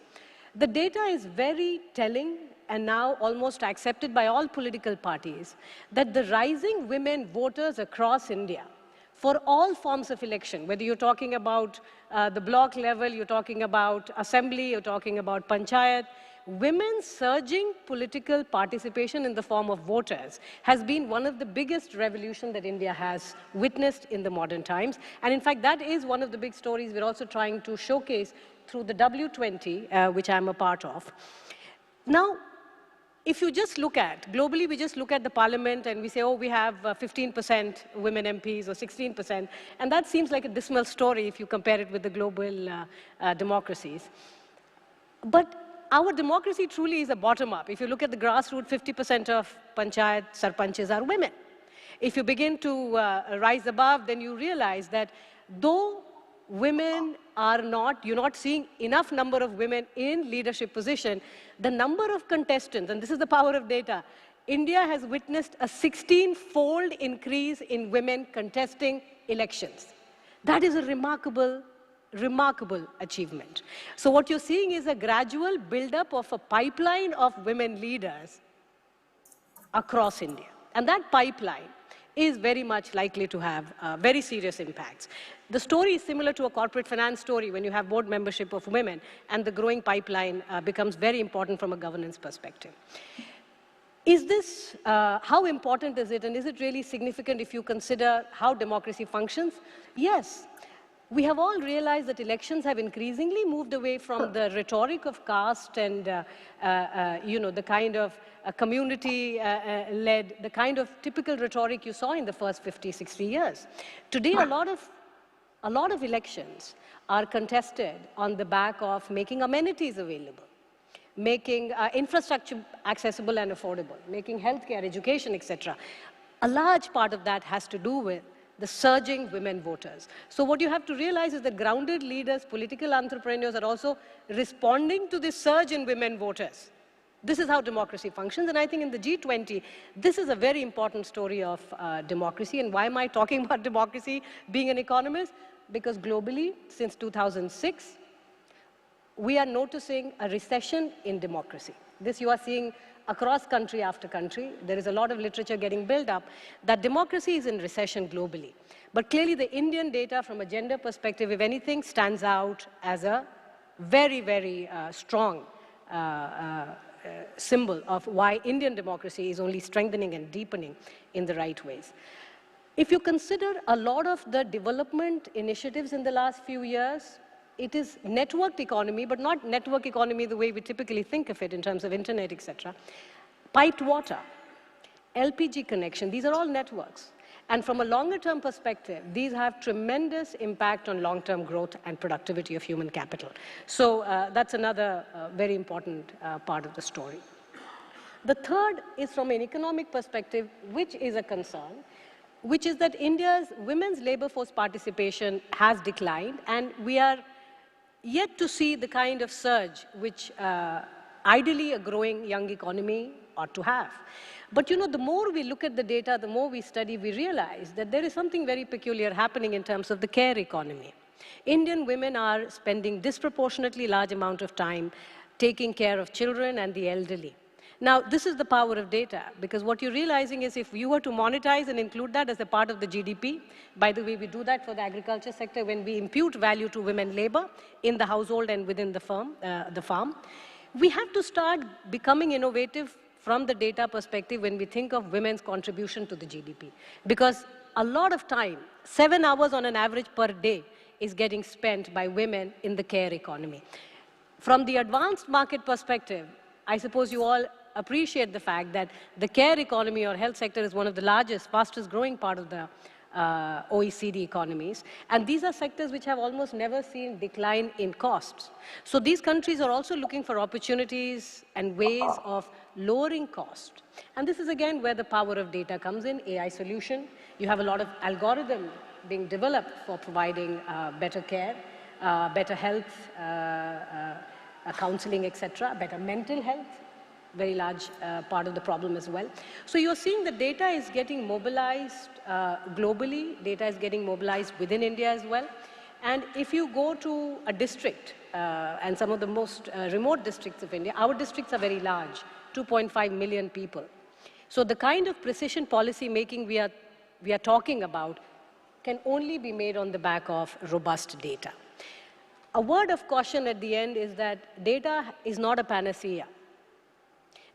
The data is very telling and now almost accepted by all political parties that the rising women voters across India for all forms of election, whether you're talking about the block level, you're talking about assembly, you're talking about panchayat, women's surging political participation in the form of voters has been one of the biggest revolutions that India has witnessed in the modern times. And in fact, that is one of the big stories we're also trying to showcase through the W20, which I'm a part of. Now, if you just look at, globally, we just look at the parliament and we say, oh, we have 15% women MPs or 16%, and that seems like a dismal story if you compare it with the global democracies. But our democracy truly is a bottom-up. If you look at the grassroots, 50% of panchayat sarpanches are women. If you begin to rise above, then you realize that though women are not, you're not seeing enough number of women in leadership position, the number of contestants, and this is the power of data, India has witnessed a 16-fold increase in women contesting elections. That is a remarkable achievement. So what you're seeing is a gradual build-up of a pipeline of women leaders across India. And that pipeline is very much likely to have very serious impacts. The story is similar to a corporate finance story when you have board membership of women, and the growing pipeline becomes very important from a governance perspective. Is this, how important is it, and is it really significant if you consider how democracy functions? Yes. We have all realized that elections have increasingly moved away from the rhetoric of caste and the kind of community-led, the kind of typical rhetoric you saw in the first 50, 60 years. Today, a lot of elections are contested on the back of making amenities available, making infrastructure accessible and affordable, making healthcare, education, etc. A large part of that has to do with the surging women voters. So what you have to realize is that grounded leaders, political entrepreneurs are also responding to this surge in women voters. This is how democracy functions, and I think in the G20, this is a very important story of democracy. And why am I talking about democracy being an economist? Because globally, since 2006, we are noticing a recession in democracy. This you are seeing across country after country. There is a lot of literature getting built up that democracy is in recession globally. But clearly the Indian data from a gender perspective, if anything, stands out as a very, very strong symbol of why Indian democracy is only strengthening and deepening in the right ways. If you consider a lot of the development initiatives in the last few years, it is networked economy, but not network economy the way we typically think of it in terms of internet, etc. Piped water, LPG connection, these are all networks. And from a longer-term perspective, these have tremendous impact on long-term growth and productivity of human capital. So that's another very important part of the story. The third is from an economic perspective, which is a concern, which is that India's women's labor force participation has declined, and we are yet to see the kind of surge which ideally a growing young economy ought to have. But you know, the more we look at the data, the more we study, we realize that there is something very peculiar happening in terms of the care economy. Indian women are spending disproportionately large amount of time taking care of children and the elderly. Now, this is the power of data, because what you're realizing is if you were to monetize and include that as a part of the GDP, by the way, we do that for the agriculture sector when we impute value to women labor in the household and within the farm, we have to start becoming innovative from the data perspective when we think of women's contribution to the GDP. Because a lot of time, 7 hours on an average per day, is getting spent by women in the care economy. From the advanced market perspective, I suppose you all appreciate the fact that the care economy or health sector is one of the largest, fastest growing part of the OECD economies. And these are sectors which have almost never seen decline in costs. So these countries are also looking for opportunities and ways of lowering cost. And this is again where the power of data comes in, AI solution. You have a lot of algorithm being developed for providing better care, better health, counseling, etc., better mental health. Very large part of the problem as well. So you're seeing the data is getting mobilized globally, data is getting mobilized within India as well. And if you go to a district, and some of the most remote districts of India, our districts are very large, 2.5 million people. So the kind of precision policy making we are talking about can only be made on the back of robust data. A word of caution at the end is that data is not a panacea.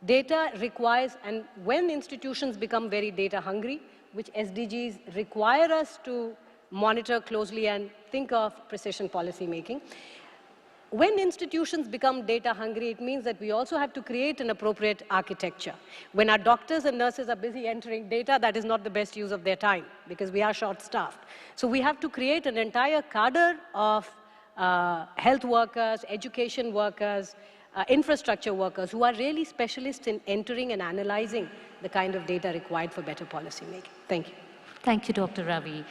Data requires, and when institutions become very data hungry, which SDGs require us to monitor closely and think of precision policy making, when institutions become data hungry, it means that we also have to create an appropriate architecture. When our doctors and nurses are busy entering data, that is not the best use of their time because we are short-staffed. So we have to create an entire cadre of health workers, education workers, infrastructure workers who are really specialists in entering and analyzing the kind of data required for better policy making. Thank you. Thank you, Dr. Ravi.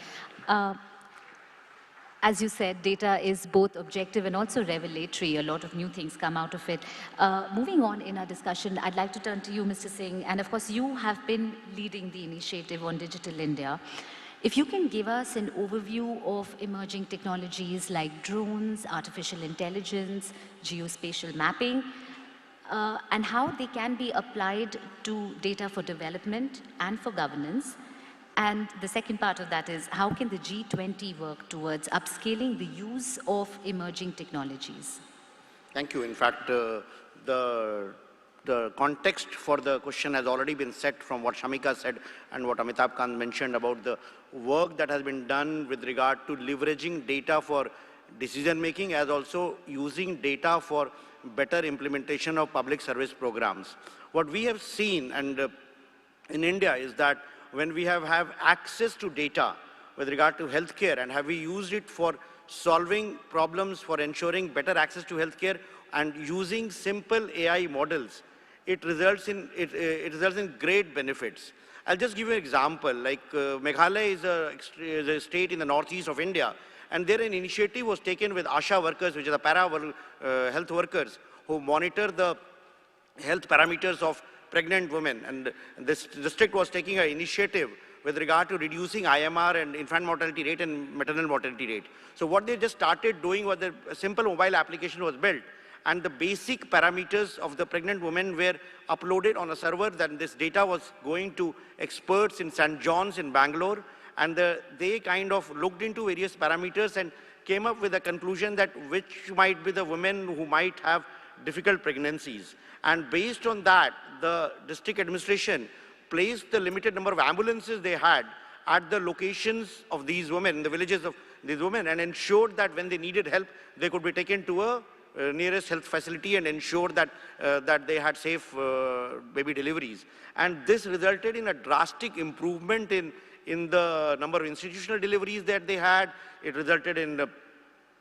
As you said, data is both objective and also revelatory. A lot of new things come out of it. Moving on in our discussion, I'd like to turn to you, Mr. Singh. And of course, you have been leading the initiative on Digital India. If you can give us an overview of emerging technologies like drones, artificial intelligence, geospatial mapping, and how they can be applied to data for development and for governance. And the second part of that is, how can the G20 work towards upscaling the use of emerging technologies? Thank you. In fact, the context for the question has already been set from what Shamika said and what Amitabh Kant mentioned about the work that has been done with regard to leveraging data for decision making, as also using data for better implementation of public service programs. What we have seen in India is that when we have access to data with regard to healthcare, and have we used it for solving problems, for ensuring better access to healthcare, and using simple AI models, it results in great benefits. I'll just give you an example. Like Meghalaya is a state in the northeast of India, and there an initiative was taken with ASHA workers, which are the health workers, who monitor the health parameters of pregnant women. And this district was taking an initiative with regard to reducing IMR and infant mortality rate and maternal mortality rate. So what they just started doing was a simple mobile application was built, and the basic parameters of the pregnant women were uploaded on a server. Then this data was going to experts in St. John's in Bangalore, and they kind of looked into various parameters and came up with a conclusion that which might be the women who might have difficult pregnancies. And based on that, the district administration placed the limited number of ambulances they had at the locations of these women, in the villages of these women, and ensured that when they needed help, they could be taken to a nearest health facility and ensure that, that they had safe baby deliveries. And this resulted in a drastic improvement in the number of institutional deliveries that they had. It resulted in a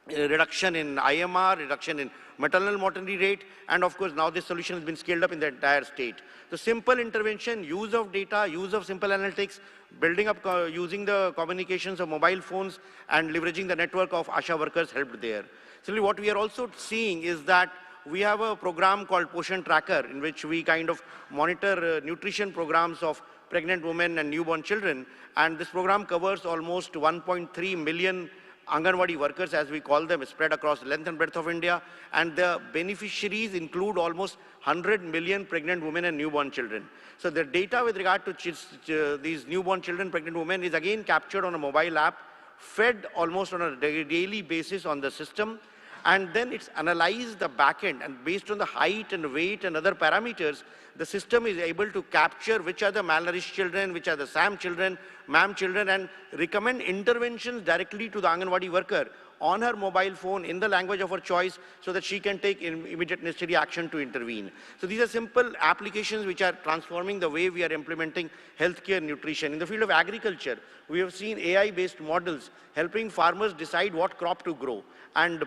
reduction in IMR, reduction in maternal mortality rate, and of course now this solution has been scaled up in the entire state. The simple intervention, use of data, use of simple analytics, building up, using the communications of mobile phones and leveraging the network of ASHA workers helped there. So what we are also seeing is that we have a program called Poshan Tracker, in which we kind of monitor nutrition programs of pregnant women and newborn children, and this program covers almost 1.3 million Anganwadi workers, as we call them, spread across the length and breadth of India, and the beneficiaries include almost 100 million pregnant women and newborn children. So the data with regard to these newborn children, pregnant women, is again captured on a mobile app, fed almost on a daily basis on the system, and then it's analyzed the back end, and based on the height and weight and other parameters, the system is able to capture which are the malnourished children, which are the SAM children, MAM children, and recommend interventions directly to the Anganwadi worker on her mobile phone in the language of her choice, so that she can take immediate necessary action to intervene. So these are simple applications which are transforming the way we are implementing healthcare nutrition. In the field of agriculture, we have seen AI-based models helping farmers decide what crop to grow. And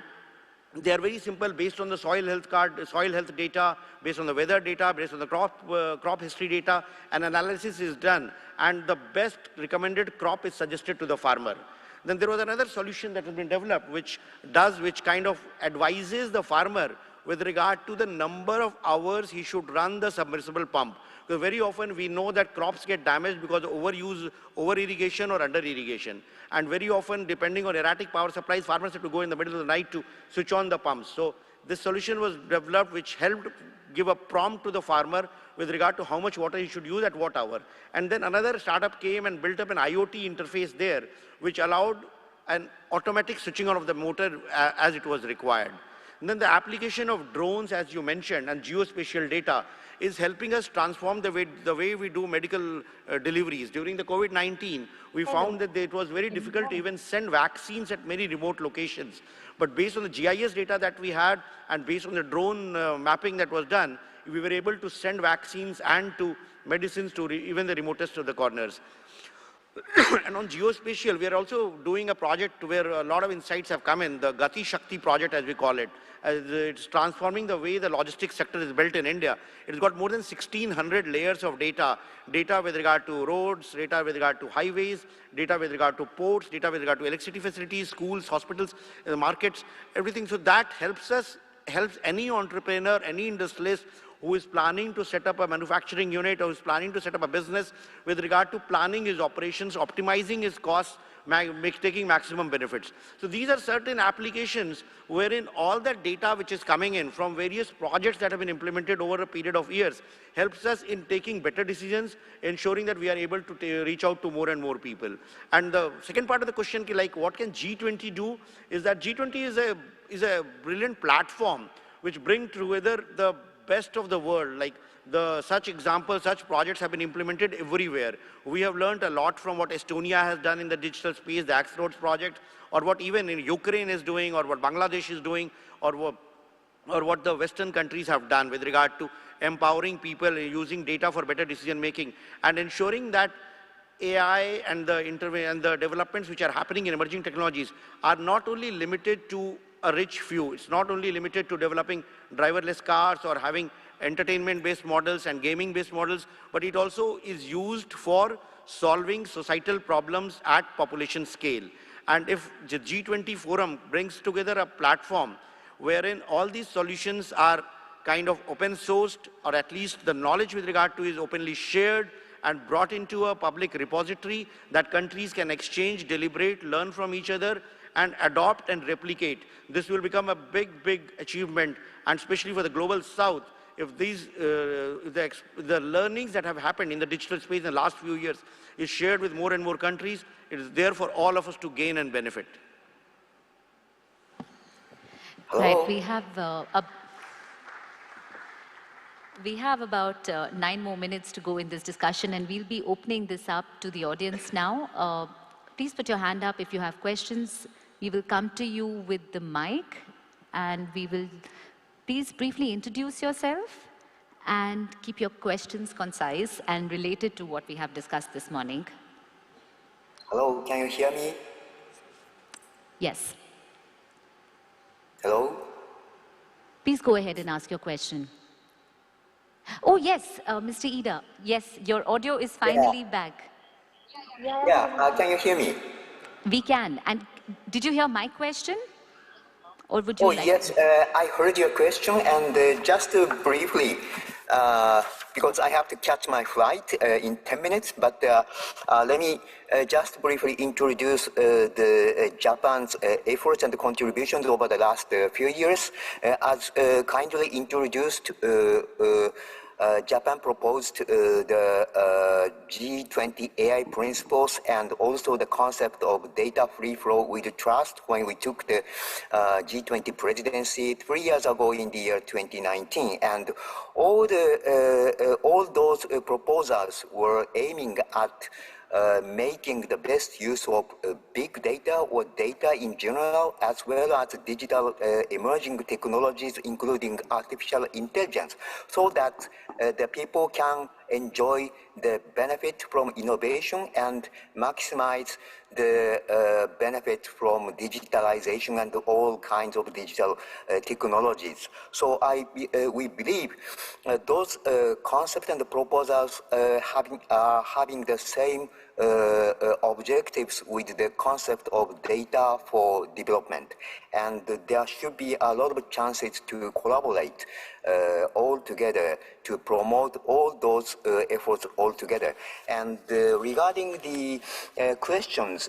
they are very simple, based on the soil health data, based on the weather data, based on the crop history data, an analysis is done, and the best recommended crop is suggested to the farmer. Then there was another solution that has been developed, which kind of advises the farmer with regard to the number of hours he should run the submersible pump. Because very often we know that crops get damaged because of overuse, over-irrigation or under-irrigation. And very often, depending on erratic power supplies, farmers have to go in the middle of the night to switch on the pumps. So this solution was developed which helped give a prompt to the farmer with regard to how much water he should use at what hour. And then another startup came and built up an IoT interface there, which allowed an automatic switching on of the motor as it was required. And then the application of drones, as you mentioned, and geospatial data is helping us transform the way we do medical deliveries. During the COVID-19, we found that it was very difficult to even send vaccines at many remote locations. But based on the GIS data that we had and based on the drone mapping that was done, we were able to send vaccines and to medicines to even the remotest of the corners. And on geospatial, we are also doing a project where a lot of insights have come in, the Gati Shakti project as we call it. It's transforming the way the logistics sector is built in India. It's got more than 1,600 layers of data with regard to roads, data with regard to highways, data with regard to ports, data with regard to electricity facilities, schools, hospitals, markets, everything. So that helps any entrepreneur, any industrialist who is planning to set up a manufacturing unit or is planning to set up a business with regard to planning his operations, optimizing his costs, taking maximum benefits. So these are certain applications wherein all that data which is coming in from various projects that have been implemented over a period of years helps us in taking better decisions, ensuring that we are able to reach out to more and more people. And the second part of the question, like what can G20 do, is that G20 is a brilliant platform which brings together the best of the world. Like such examples, such projects have been implemented everywhere. We have learned a lot from what Estonia has done in the digital space, the Axe Roads project, or what even in Ukraine is doing, or what Bangladesh is doing, or what the Western countries have done with regard to empowering people using data for better decision making and ensuring that AI and the developments which are happening in emerging technologies are not only limited to a rich few. It's not only limited to developing driverless cars or having entertainment-based models and gaming-based models, but it also is used for solving societal problems at population scale. And if the G20 forum brings together a platform wherein all these solutions are kind of open sourced, or at least the knowledge with regard to is openly shared and brought into a public repository that countries can exchange, deliberate, learn from each other, and adopt and replicate. This will become a big, big achievement, and especially for the global south, if these, the learnings that have happened in the digital space in the last few years is shared with more and more countries, it is there for all of us to gain and benefit. Right, we have about 9 more minutes to go in this discussion, and we'll be opening this up to the audience now. Please put your hand up if you have questions. We will come to you with the mic, and we will please briefly introduce yourself and keep your questions concise and related to what we have discussed this morning. Hello, can you hear me? Yes. Hello? Please go ahead and ask your question. Oh, yes, Mr. Ida. Yes, your audio is finally back. Yeah, can you hear me? We can. And did you hear my question? Or would you like yes, I heard your question, and just briefly, because I have to catch my flight in 10 minutes, but let me just briefly introduce Japan's efforts and contributions over the last few years. As kindly introduced, Japan proposed the G20 AI principles and also the concept of data free flow with trust when we took the G20 presidency 3 years ago in the year 2019. And all those proposals were aiming at making the best use of big data or data in general, as well as digital emerging technologies, including artificial intelligence, so that the people can enjoy the benefit from innovation and maximize the benefit from digitalization and all kinds of digital technologies. So we believe those concepts and proposals are having the same objectives with the concept of data for development. And there should be a lot of chances to collaborate all together to promote all those efforts all together. And regarding the questions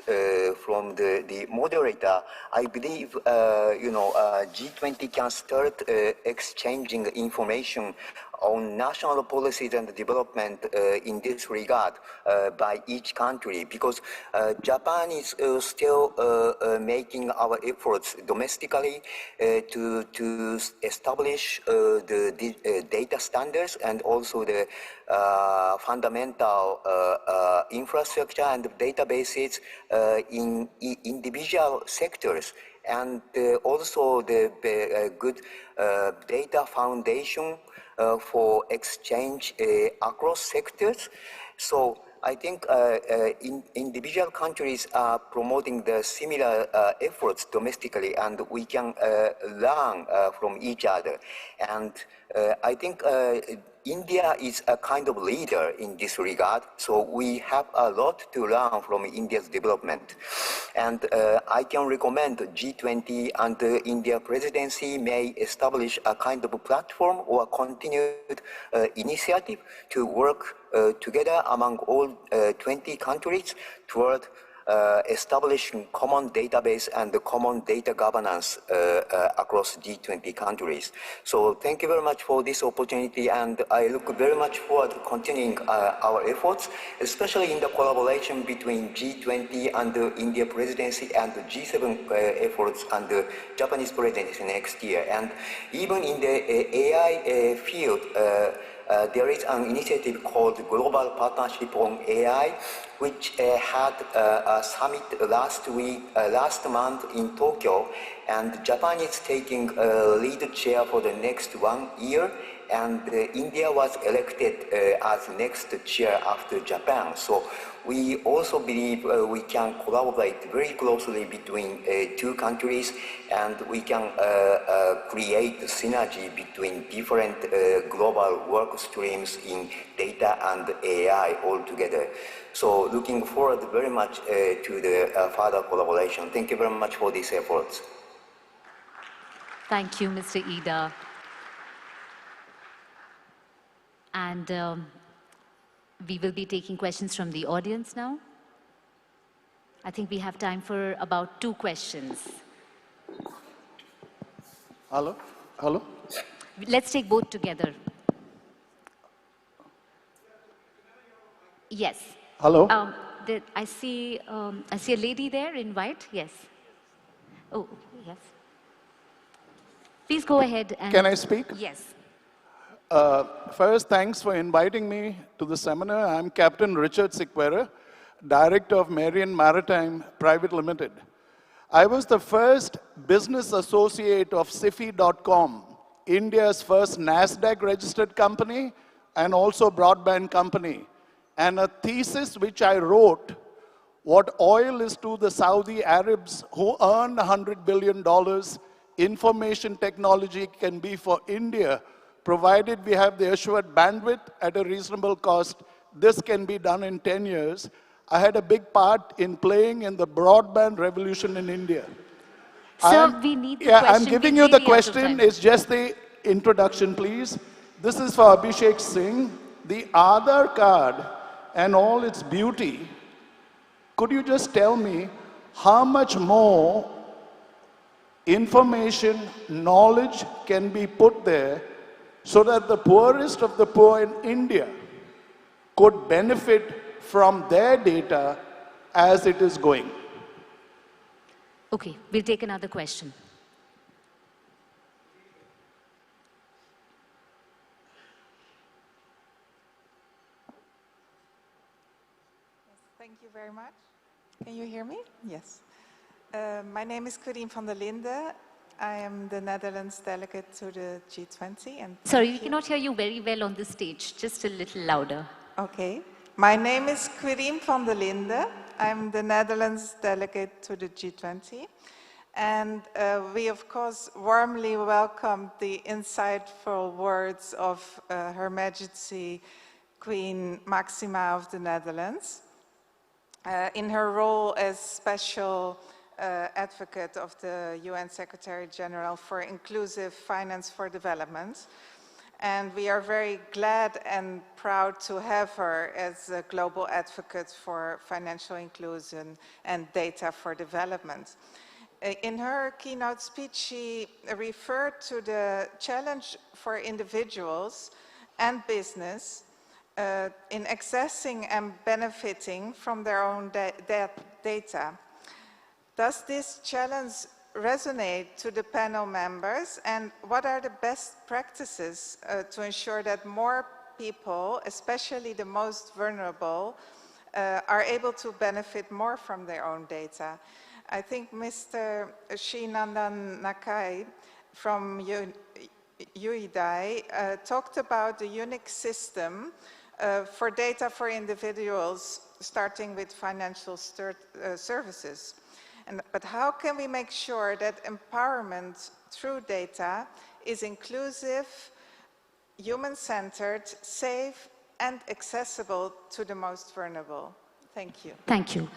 from the moderator, I believe G20 can start exchanging information on national policies and development in this regard by each country, because Japan is still making our efforts domestically to establish the data standards and also the fundamental infrastructure and databases in individual sectors, and also the good data foundation for exchange across sectors. So I think individual countries are promoting the similar efforts domestically, and we can learn from each other. And I think India is a kind of leader in this regard, so we have a lot to learn from India's development. And I can recommend G20 and the India presidency may establish a kind of a platform or a continued initiative to work together among all 20 countries toward establishing common database and the common data governance across G20 countries. So thank you very much for this opportunity, and I look very much forward to continuing our efforts, especially in the collaboration between G20 and the India presidency and the G7 efforts and the Japanese presidency next year. And even in the AI field, there is an initiative called Global Partnership on AI, which had a summit last month in Tokyo, and Japan is taking a lead chair for the next 1 year, and India was elected as next chair after Japan. So we also believe we can collaborate very closely between two countries, and we can create synergy between different global work streams in data and AI altogether. So looking forward very much to the further collaboration. Thank you very much for these efforts. Thank you, Mr. Ida. And we will be taking questions from the audience now. I think we have time for about 2 questions. Hello? Hello? Let's take both together. Yes. Hello? I see a lady there in white. Yes. Oh, yes. Please go ahead. And Can I speak? Yes. First, thanks for inviting me to the seminar. I'm Captain Richard Siquera, Director of Marian Maritime Private Limited. I was the first business associate of Sifi.com, India's first NASDAQ registered company and also broadband company. And a thesis which I wrote, what oil is to the Saudi Arabs who earn $100 billion, information technology can be for India, provided we have the assured bandwidth at a reasonable cost. This can be done in 10 years. I had a big part in playing in the broadband revolution in India. Sir, we need the question. I'm giving you the question. It's just the introduction, please. This is for Abhishek Singh. The Aadhaar card and all its beauty, could you just tell me how much more information, knowledge can be put there so that the poorest of the poor in India could benefit from their data as it is going? Okay, we'll take another question. Thank you very much. Can you hear me? Yes. My name is Corien van der Linde. I am the Netherlands delegate to the G20. And sorry, we cannot hear you very well on the stage. Just a little louder. Okay. My name is Corien van der Linde. I'm the Netherlands delegate to the G20. And we, of course, warmly welcome the insightful words of Her Majesty Queen Máxima of the Netherlands. in her role as special advocate of the UN Secretary General for Inclusive Finance for Development. And we are very glad and proud to have her as a global advocate for financial inclusion and data for development. In her keynote speech, she referred to the challenge for individuals and business in accessing and benefiting from their own data. Does this challenge resonate to the panel members, and what are the best practices to ensure that more people, especially the most vulnerable, are able to benefit more from their own data? I think Mr. Shri Nandan Nilekani from UIDAI talked about the unique system for data for individuals, starting with financial services. But how can we make sure that empowerment through data is inclusive, human-centered, safe, and accessible to the most vulnerable? Thank you. Thank you.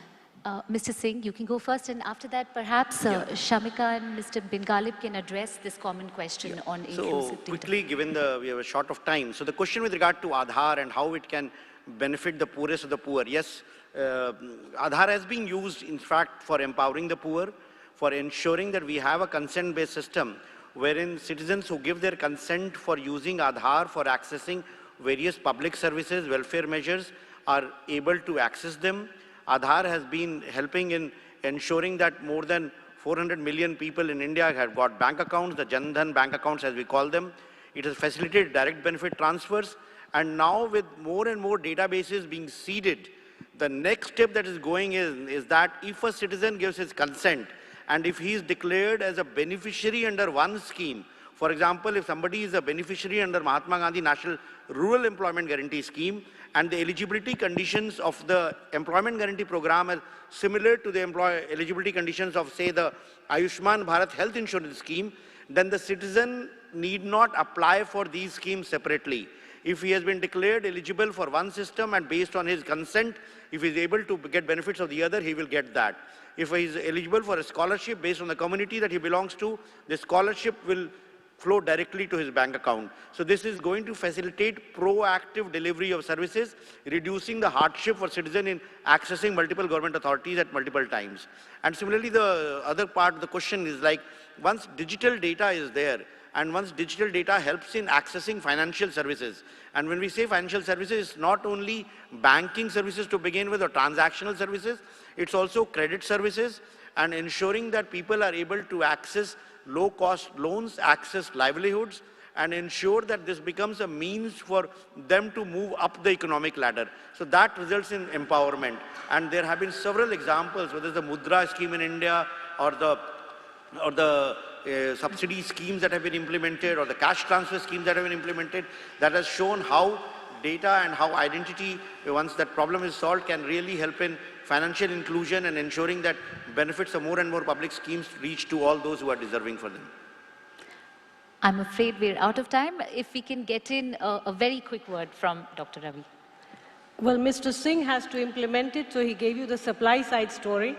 Mr. Singh, you can go first, and after that, perhaps Shamika and Mr. Bin Ghalib can address this common question on inclusive data. So quickly, given we have a short of time, so the question with regard to Aadhaar and how it can benefit the poorest of the poor, yes, Aadhaar has been used, in fact, for empowering the poor, for ensuring that we have a consent-based system wherein citizens who give their consent for using Aadhaar for accessing various public services, welfare measures, are able to access them. Aadhaar has been helping in ensuring that more than 400 million people in India have got bank accounts, the Jan Dhan bank accounts as we call them. It has facilitated direct benefit transfers, and now with more and more databases being seeded, the next step that is going is that if a citizen gives his consent, and if he is declared as a beneficiary under one scheme, for example, if somebody is a beneficiary under Mahatma Gandhi National Rural Employment Guarantee Scheme, and the eligibility conditions of the employment guarantee program are similar to the eligibility conditions of, say, the Ayushman Bharat health insurance scheme, then the citizen need not apply for these schemes separately. If he has been declared eligible for one system and based on his consent, if he is able to get benefits of the other, he will get that. If he is eligible for a scholarship based on the community that he belongs to, the scholarship will flow directly to his bank account. So this is going to facilitate proactive delivery of services, reducing the hardship for citizen in accessing multiple government authorities at multiple times. And similarly, the other part of the question is like, once digital data is there, and once digital data helps in accessing financial services, and when we say financial services, it's not only banking services to begin with or transactional services, it's also credit services, and ensuring that people are able to access low-cost loans, access livelihoods, and ensure that this becomes a means for them to move up the economic ladder. So that results in empowerment. And there have been several examples, whether it's the Mudra scheme in India or the subsidy schemes that have been implemented or the cash transfer schemes that have been implemented, that has shown how data and how identity, once that problem is solved, can really help in financial inclusion and ensuring that benefits of more and more public schemes reach to all those who are deserving for them. I'm afraid we're out of time. If we can get in a very quick word from Dr. Ravi. Well, Mr. Singh has to implement it, so he gave you the supply side story.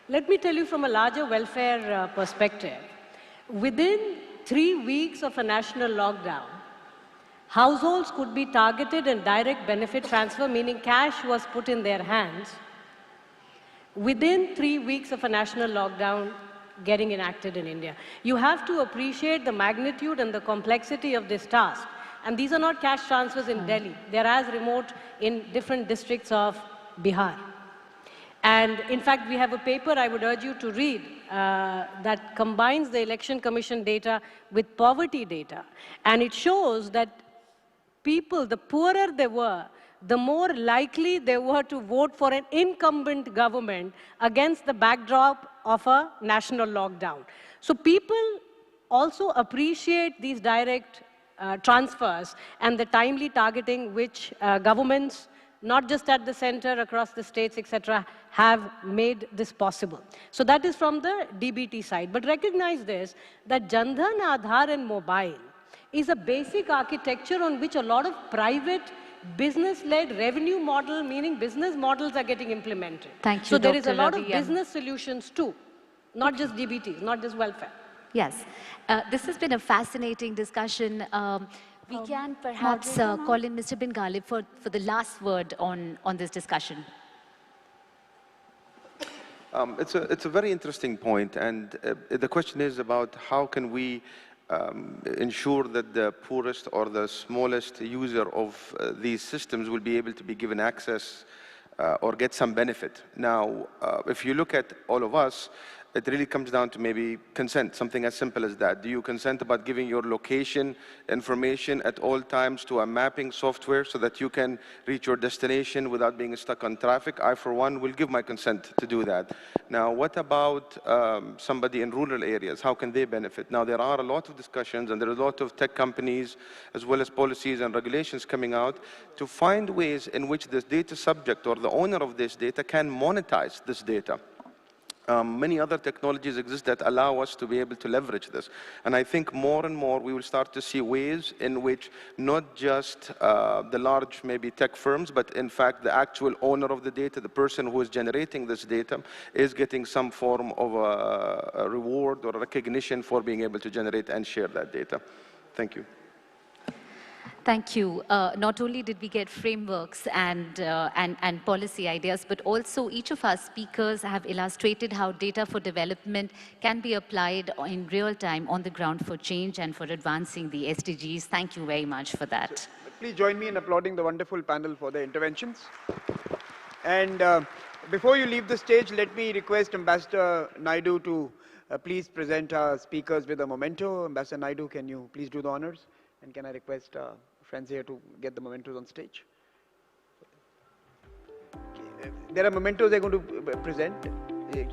Let me tell you from a larger welfare perspective. Within 3 weeks of a national lockdown, households could be targeted and direct benefit transfer, meaning cash was put in their hands, within 3 weeks of a national lockdown getting enacted in India. You have to appreciate the magnitude and the complexity of this task. And these are not cash transfers in Delhi. They're as remote in different districts of Bihar. And in fact, we have a paper I would urge you to read that combines the Election Commission data with poverty data. And it shows that people, the poorer they were, the more likely they were to vote for an incumbent government against the backdrop of a national lockdown. So people also appreciate these direct transfers and the timely targeting which governments, not just at the center, across the states, etc., have made this possible. So that is from the DBT side. But recognize this, that Jan Dhan, Aadhaar and mobile is a basic architecture on which a lot of private business-led revenue model, meaning business models are getting implemented. Thank you, So there is a Dr. lot of Ravi. business solutions too, not just DBTs, not just welfare. Yes, this has been a fascinating discussion. We can perhaps call in Mr. Bin Ghalib for the last word on this discussion. It's a very interesting point, and the question is about how can we ensure that the poorest or the smallest user of these systems will be able to be given access or get some benefit. Now, if you look at all of us, it really comes down to maybe consent, something as simple as that. Do you consent about giving your location information at all times to a mapping software so that you can reach your destination without being stuck on traffic? I, for one, will give my consent to do that. Now, what about somebody in rural areas? How can they benefit? Now, there are a lot of discussions and there are a lot of tech companies as well as policies and regulations coming out to find ways in which this data subject or the owner of this data can monetize this data. Many other technologies exist that allow us to be able to leverage this. And I think more and more we will start to see ways in which not just the large maybe tech firms, but in fact the actual owner of the data, the person who is generating this data, is getting some form of a reward or a recognition for being able to generate and share that data. Thank you. Thank you. Not only did we get frameworks and policy ideas, but also each of our speakers have illustrated how data for development can be applied in real time on the ground for change and for advancing the SDGs. Thank you very much for that. So, please join me in applauding the wonderful panel for their interventions. And before you leave the stage, let me request Ambassador Naidu to please present our speakers with a memento. Ambassador Naidu, can you please do the honors? And can I request friends here to get the mementos on stage? Okay. There are mementos they're going to present. Please.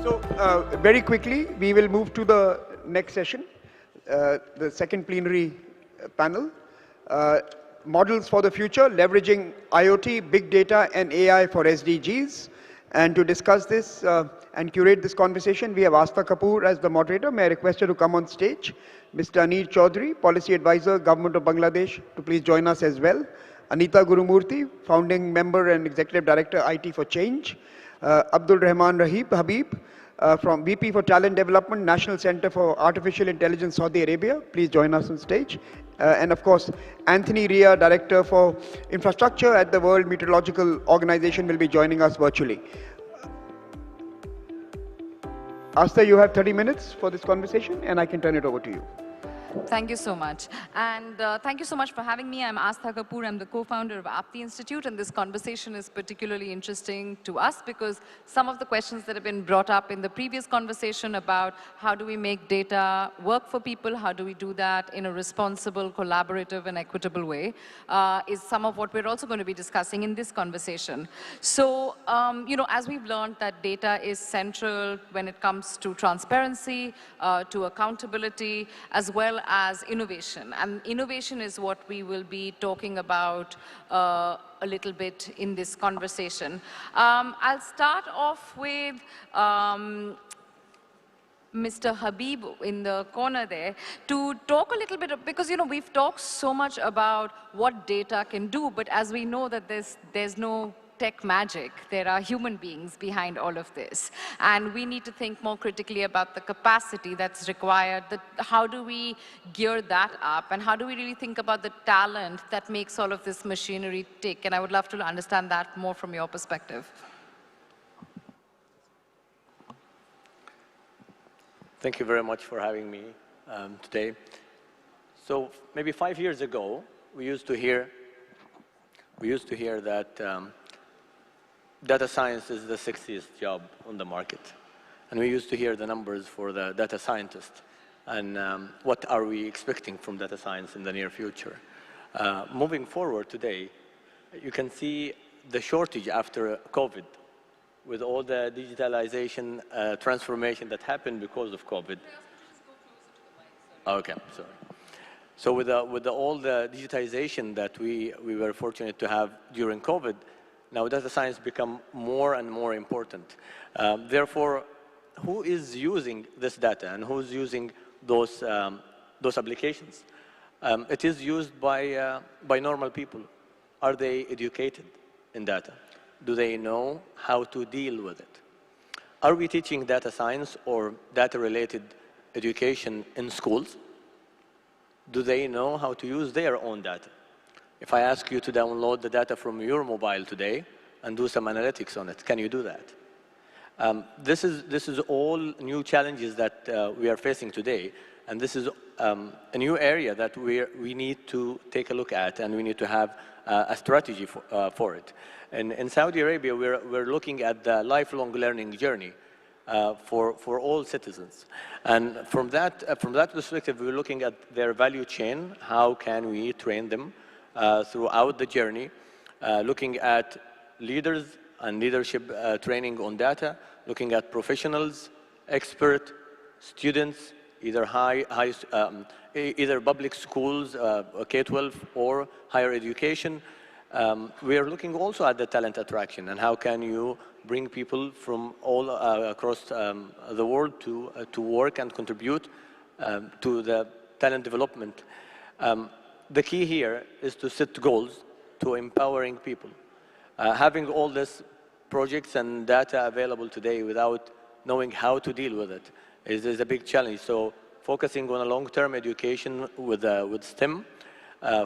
So, very quickly, we will move to the next session, the second plenary panel, Models for the Future, Leveraging IoT, Big Data and AI for SDGs. And to discuss this and curate this conversation, we have Astha Kapoor as the moderator. May I request her to come on stage? Mr. Anir Chaudhary, Policy Advisor, Government of Bangladesh, to please join us as well. Anita Gurumurthy, Founding Member and Executive Director, IT for Change. Abdul Rahman Habib, from VP for Talent Development, National Center for Artificial Intelligence, Saudi Arabia. Please join us on stage. And of course, Anthony Ria, Director for Infrastructure at the World Meteorological Organization, will be joining us virtually. Astha, you have 30 minutes for this conversation, and I can turn it over to you. Thank you so much. And thank you so much for having me. I'm Astha Kapoor. I'm the co-founder of Apti Institute. And this conversation is particularly interesting to us because some of the questions that have been brought up in the previous conversation about how do we make data work for people, how do we do that in a responsible, collaborative, and equitable way, is some of what we're also going to be discussing in this conversation. So, you know, as we've learned that data is central when it comes to transparency, to accountability, as well as innovation. And innovation is what we will be talking about a little bit in this conversation. I'll start off with Mr. Habib in the corner there to talk a little bit, because we've talked so much about what data can do, but as we know that there's no tech magic. There are human beings behind all of this. And we need to think more critically about the capacity that's required. How do we gear that up? And how do we really think about the talent that makes all of this machinery tick? And I would love to understand that more from your perspective. Thank you very much for having me today. So maybe 5 years ago, we used to hear that data science is the sexiest job on the market. And we used to hear the numbers for the data scientist and what are we expecting from data science in the near future. Moving forward today, you can see the shortage after COVID with all the digitalization transformation that happened because of COVID. Okay, sorry. So with all the digitization that we were fortunate to have during COVID, now data science become more and more important. Therefore, who is using this data and who's using those applications? It is used by normal people. Are they educated in data? Do they know how to deal with it? Are we teaching data science or data-related education in schools? Do they know how to use their own data? If I ask you to download the data from your mobile today and do some analytics on it, can you do that? This is all new challenges that we are facing today, and this is a new area that we need to take a look at, and we need to have a strategy for it. And in Saudi Arabia, we're looking at the lifelong learning journey for all citizens. And from that perspective, we're looking at their value chain. How can we train them throughout the journey, looking at leaders and leadership training on data, looking at professionals, expert, students, either either public schools, K-12, or higher education. We are looking also at the talent attraction and how can you bring people from all across the world to work and contribute to the talent development. The key here is to set goals to empowering people. Having all these projects and data available today without knowing how to deal with it is a big challenge. So focusing on a long-term education with STEM,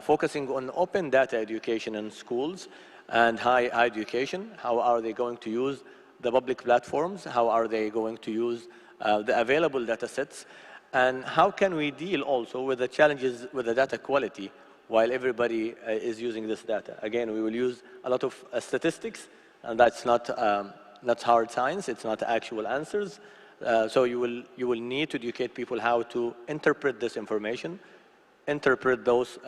focusing on open data education in schools and higher education. How are they going to use the public platforms? How are they going to use the available data sets? And how can we deal also with the challenges with the data quality while everybody is using this data? Again, we will use a lot of statistics, and that's not hard science, it's not actual answers. So you will need to educate people how to interpret this information, interpret those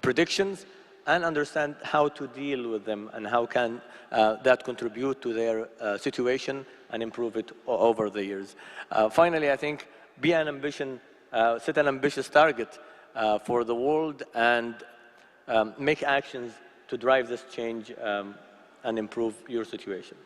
predictions, and understand how to deal with them and how can that contribute to their situation and improve it over the years. Finally, I think set an ambitious target for the world and make actions to drive this change and improve your situation.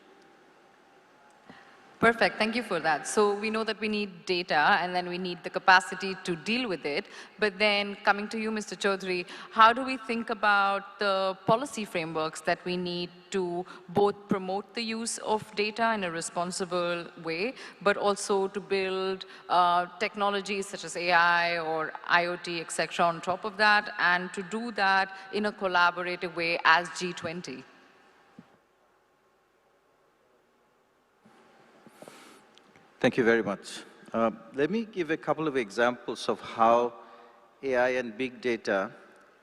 Perfect, thank you for that. So we know that we need data and then we need the capacity to deal with it. But then coming to you, Mr. Chaudhary, how do we think about the policy frameworks that we need to both promote the use of data in a responsible way, but also to build technologies such as AI or IoT, etc. on top of that, and to do that in a collaborative way as G20? Thank you very much. Let me give a couple of examples of how AI and big data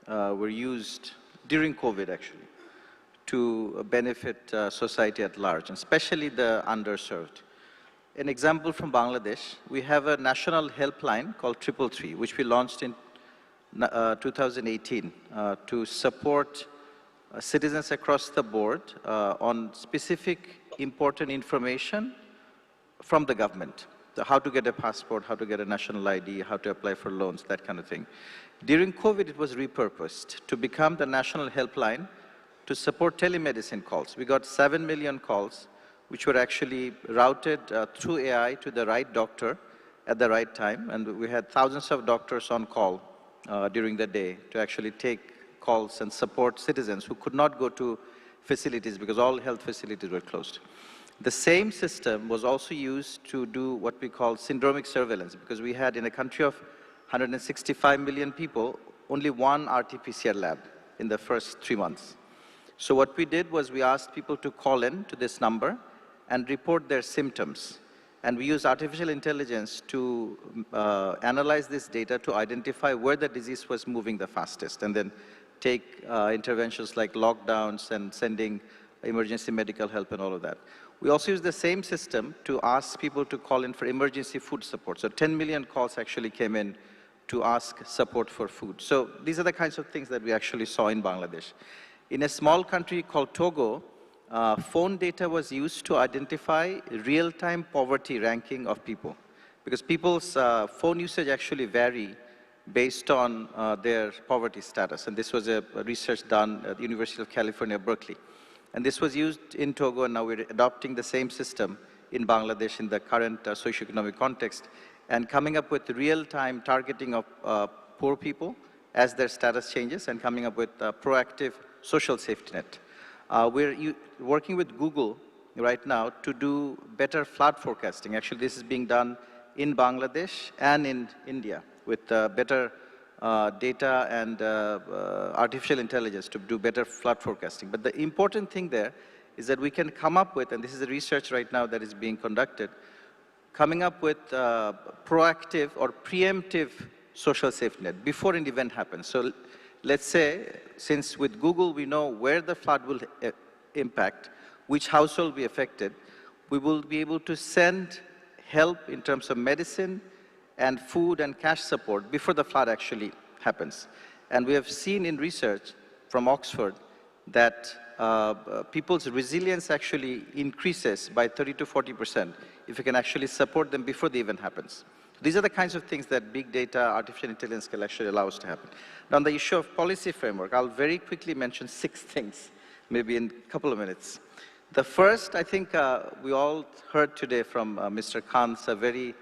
were used during COVID, actually, to benefit society at large, and especially the underserved. An example from Bangladesh, we have a national helpline called 333, which we launched in 2018 to support citizens across the board on specific important information from the government. how to get a passport, how to get a national ID, how to apply for loans, that kind of thing. During COVID, it was repurposed to become the national helpline to support telemedicine calls. We got 7 million calls, which were actually routed through AI to the right doctor at the right time. And we had thousands of doctors on call during the day to actually take calls and support citizens who could not go to facilities because all health facilities were closed. The same system was also used to do what we call syndromic surveillance, because we had in a country of 165 million people, only one RT-PCR lab in the first 3 months. So what we did was we asked people to call in to this number and report their symptoms. And we used artificial intelligence to analyze this data to identify where the disease was moving the fastest, and then take interventions like lockdowns and sending emergency medical help and all of that. We also use the same system to ask people to call in for emergency food support. So 10 million calls actually came in to ask support for food. So these are the kinds of things that we actually saw in Bangladesh. In a small country called Togo, phone data was used to identify real-time poverty ranking of people, because people's phone usage actually vary based on their poverty status. And this was a research done at the University of California, Berkeley. And this was used in Togo, and now we're adopting the same system in Bangladesh in the current socioeconomic context, and coming up with real-time targeting of poor people as their status changes, and coming up with a proactive social safety net. We're working with Google right now to do better flood forecasting. Actually, this is being done in Bangladesh and in India with better data and artificial intelligence to do better flood forecasting. But the important thing there is that we can come up with, and this is the research right now that is being conducted, coming up with proactive or preemptive social safety net before an event happens. So let's say, since with Google we know where the flood will impact, which household will be affected, we will be able to send help in terms of medicine and food and cash support before the flood actually happens. And we have seen in research from Oxford that people's resilience actually increases by 30 to 40% if you can actually support them before the event happens. These are the kinds of things that big data, artificial intelligence can actually allow us to happen. Now, on the issue of policy framework, I'll very quickly mention 6 things, maybe in a couple of minutes. The first, I think we all heard today from Mr. Kant's very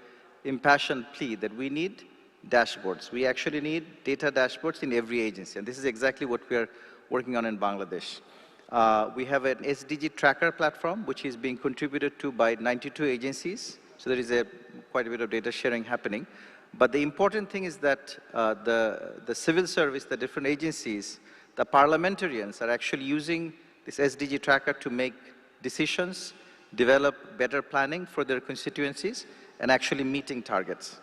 impassioned plea that we need dashboards. We actually need data dashboards in every agency, and this is exactly what we are working on in Bangladesh. We have an SDG tracker platform, which is being contributed to by 92 agencies. So there is quite a bit of data sharing happening. But the important thing is that the civil service, the different agencies, the parliamentarians are actually using this SDG tracker to make decisions, develop better planning for their constituencies, and actually meeting targets.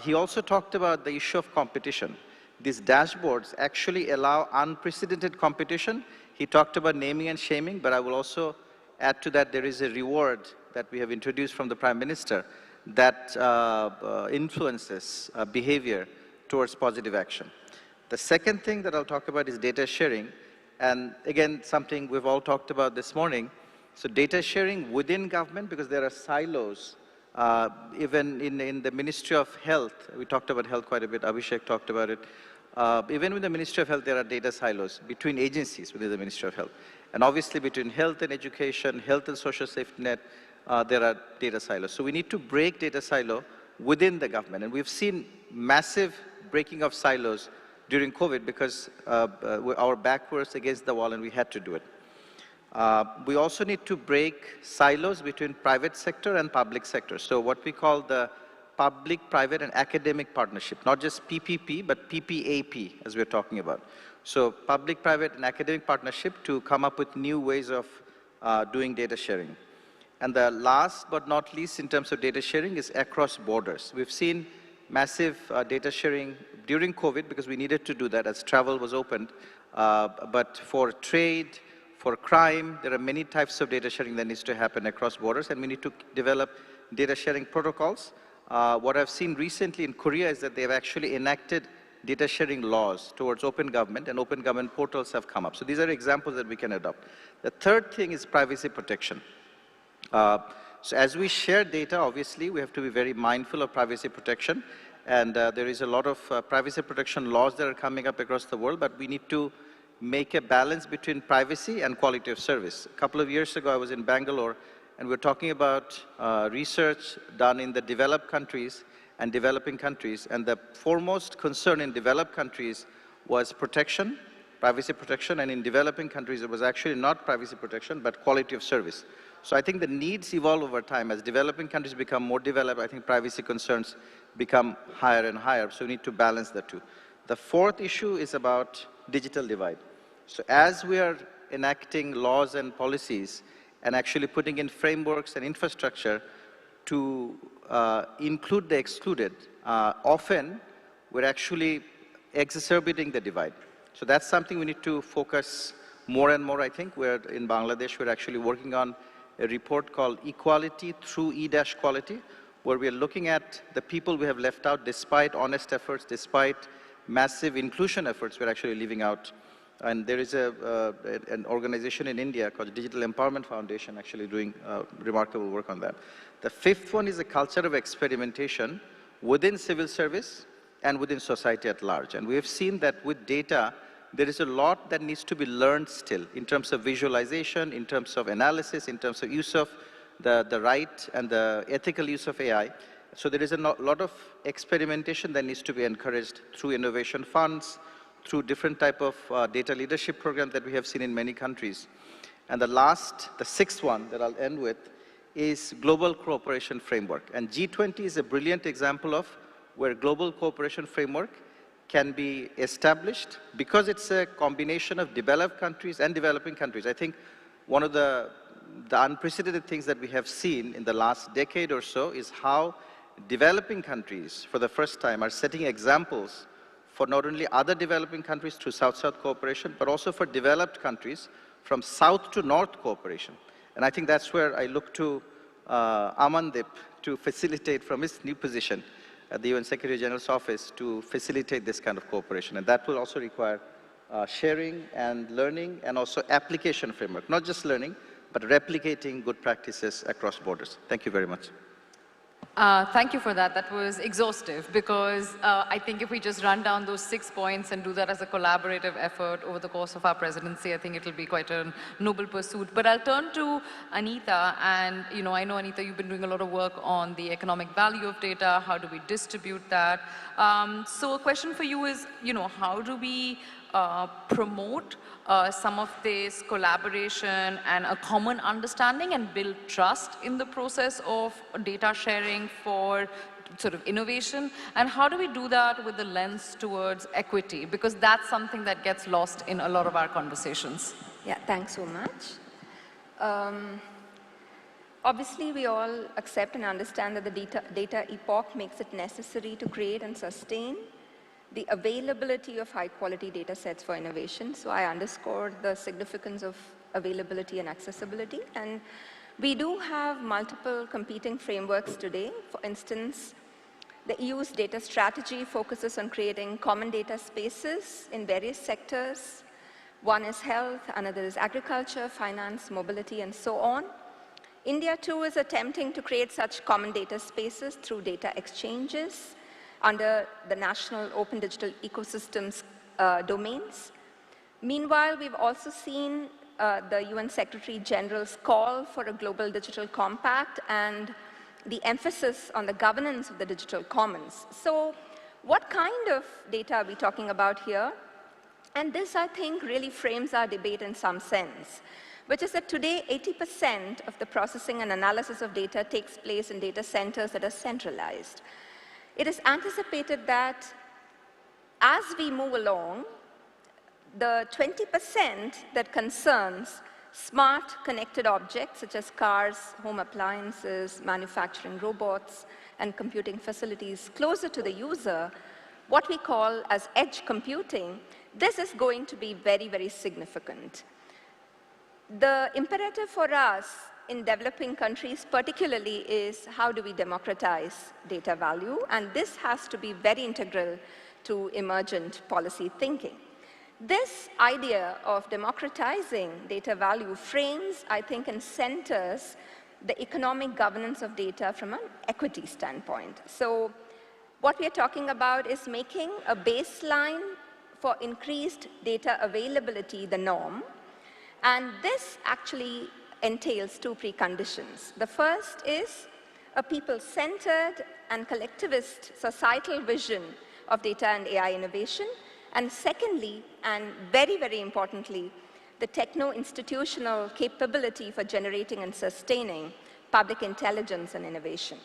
He also talked about the issue of competition. These dashboards actually allow unprecedented competition. He talked about naming and shaming, but I will also add to that there is a reward that we have introduced from the Prime Minister that influences behavior towards positive action. The second thing that I'll talk about is data sharing. And again, something we've all talked about this morning. So data sharing within government, because there are silos. Even in the Ministry of Health, we talked about health quite a bit, Abhishek talked about it. Even with the Ministry of Health, there are data silos between agencies within the Ministry of Health. And obviously between health and education, health and social safety net, there are data silos. So we need to break data silo within the government. And we've seen massive breaking of silos during COVID because our back was against the wall and we had to do it. We also need to break silos between private sector and public sector. So what we call the public, private, and academic partnership, not just PPP, but PPAP, as we're talking about. So public, private, and academic partnership to come up with new ways of doing data sharing. And the last but not least in terms of data sharing is across borders. We've seen massive data sharing during COVID because we needed to do that as travel was opened. But for trade, for crime, there are many types of data sharing that needs to happen across borders, and we need to develop data sharing protocols. What I've seen recently in Korea is that they've actually enacted data sharing laws towards open government, and open government portals have come up. So these are examples that we can adopt. The third thing is privacy protection. So as we share data, obviously, we have to be very mindful of privacy protection. And there is a lot of privacy protection laws that are coming up across the world, but we need to make a balance between privacy and quality of service. A couple of years ago, I was in Bangalore, and we were talking about research done in the developed countries and developing countries, and the foremost concern in developed countries was protection, privacy protection, and in developing countries, it was actually not privacy protection, but quality of service. So I think the needs evolve over time. As developing countries become more developed, I think privacy concerns become higher and higher, so we need to balance the two. The fourth issue is about digital divide. So as we are enacting laws and policies and actually putting in frameworks and infrastructure to include the excluded, often we're actually exacerbating the divide. So that's something we need to focus more and more, I think. We're in Bangladesh, we're actually working on a report called Equality Through E-Quality, where we're looking at the people we have left out despite honest efforts, despite massive inclusion efforts, we're actually leaving out. And there is an organization in India called Digital Empowerment Foundation actually doing remarkable work on that. The fifth one is a culture of experimentation within civil service and within society at large. And we have seen that with data, there is a lot that needs to be learned still in terms of visualization, in terms of analysis, in terms of use of the right and the ethical use of AI. So there is a lot of experimentation that needs to be encouraged through innovation funds, through different type of data leadership programs that we have seen in many countries. And the sixth one that I'll end with is global cooperation framework. And G20 is a brilliant example of where global cooperation framework can be established because it's a combination of developed countries and developing countries. I think one of the unprecedented things that we have seen in the last decade or so is how developing countries, for the first time, are setting examples for not only other developing countries through South-South cooperation, but also for developed countries from South to North cooperation. And I think that's where I look to Amandip to facilitate from his new position at the UN Secretary General's office to facilitate this kind of cooperation. And that will also require sharing and learning and also application framework, not just learning, but replicating good practices across borders. Thank you very much. Thank you for that. That was exhaustive because I think if we just run down those 6 points and do that as a collaborative effort over the course of our presidency, I think it will be quite a noble pursuit. But I'll turn to Anita, and I know, Anita, you've been doing a lot of work on the economic value of data. How do we distribute that? So a question for you is, how do we promote some of this collaboration and a common understanding and build trust in the process of data sharing for sort of innovation? And how do we do that with the lens towards equity? Because that's something that gets lost in a lot of our conversations. Yeah, thanks so much. Obviously, we all accept and understand that the data epoch makes it necessary to create and sustain the availability of high-quality data sets for innovation. So I underscore the significance of availability and accessibility. And we do have multiple competing frameworks today. For instance, the EU's data strategy focuses on creating common data spaces in various sectors. One is health, another is agriculture, finance, mobility, and so on. India, too, is attempting to create such common data spaces through data exchanges under the National Open Digital Ecosystems domains. Meanwhile, we've also seen the UN Secretary General's call for a global digital compact and the emphasis on the governance of the digital commons. So what kind of data are we talking about here? And this, I think, really frames our debate in some sense, which is that today 80% of the processing and analysis of data takes place in data centers that are centralized. It is anticipated that as we move along, the 20% that concerns smart connected objects such as cars, home appliances, manufacturing robots, and computing facilities closer to the user, what we call as edge computing, this is going to be very, very significant. The imperative for us in developing countries particularly is how do we democratize data value, and this has to be very integral to emergent policy thinking. This idea of democratizing data value frames, I think, and centers the economic governance of data from an equity standpoint. So what we are talking about is making a baseline for increased data availability the norm. And this actually entails two preconditions. The first is a people-centered and collectivist societal vision of data and AI innovation. And secondly, and very, very importantly, the techno-institutional capability for generating and sustaining public intelligence and innovation.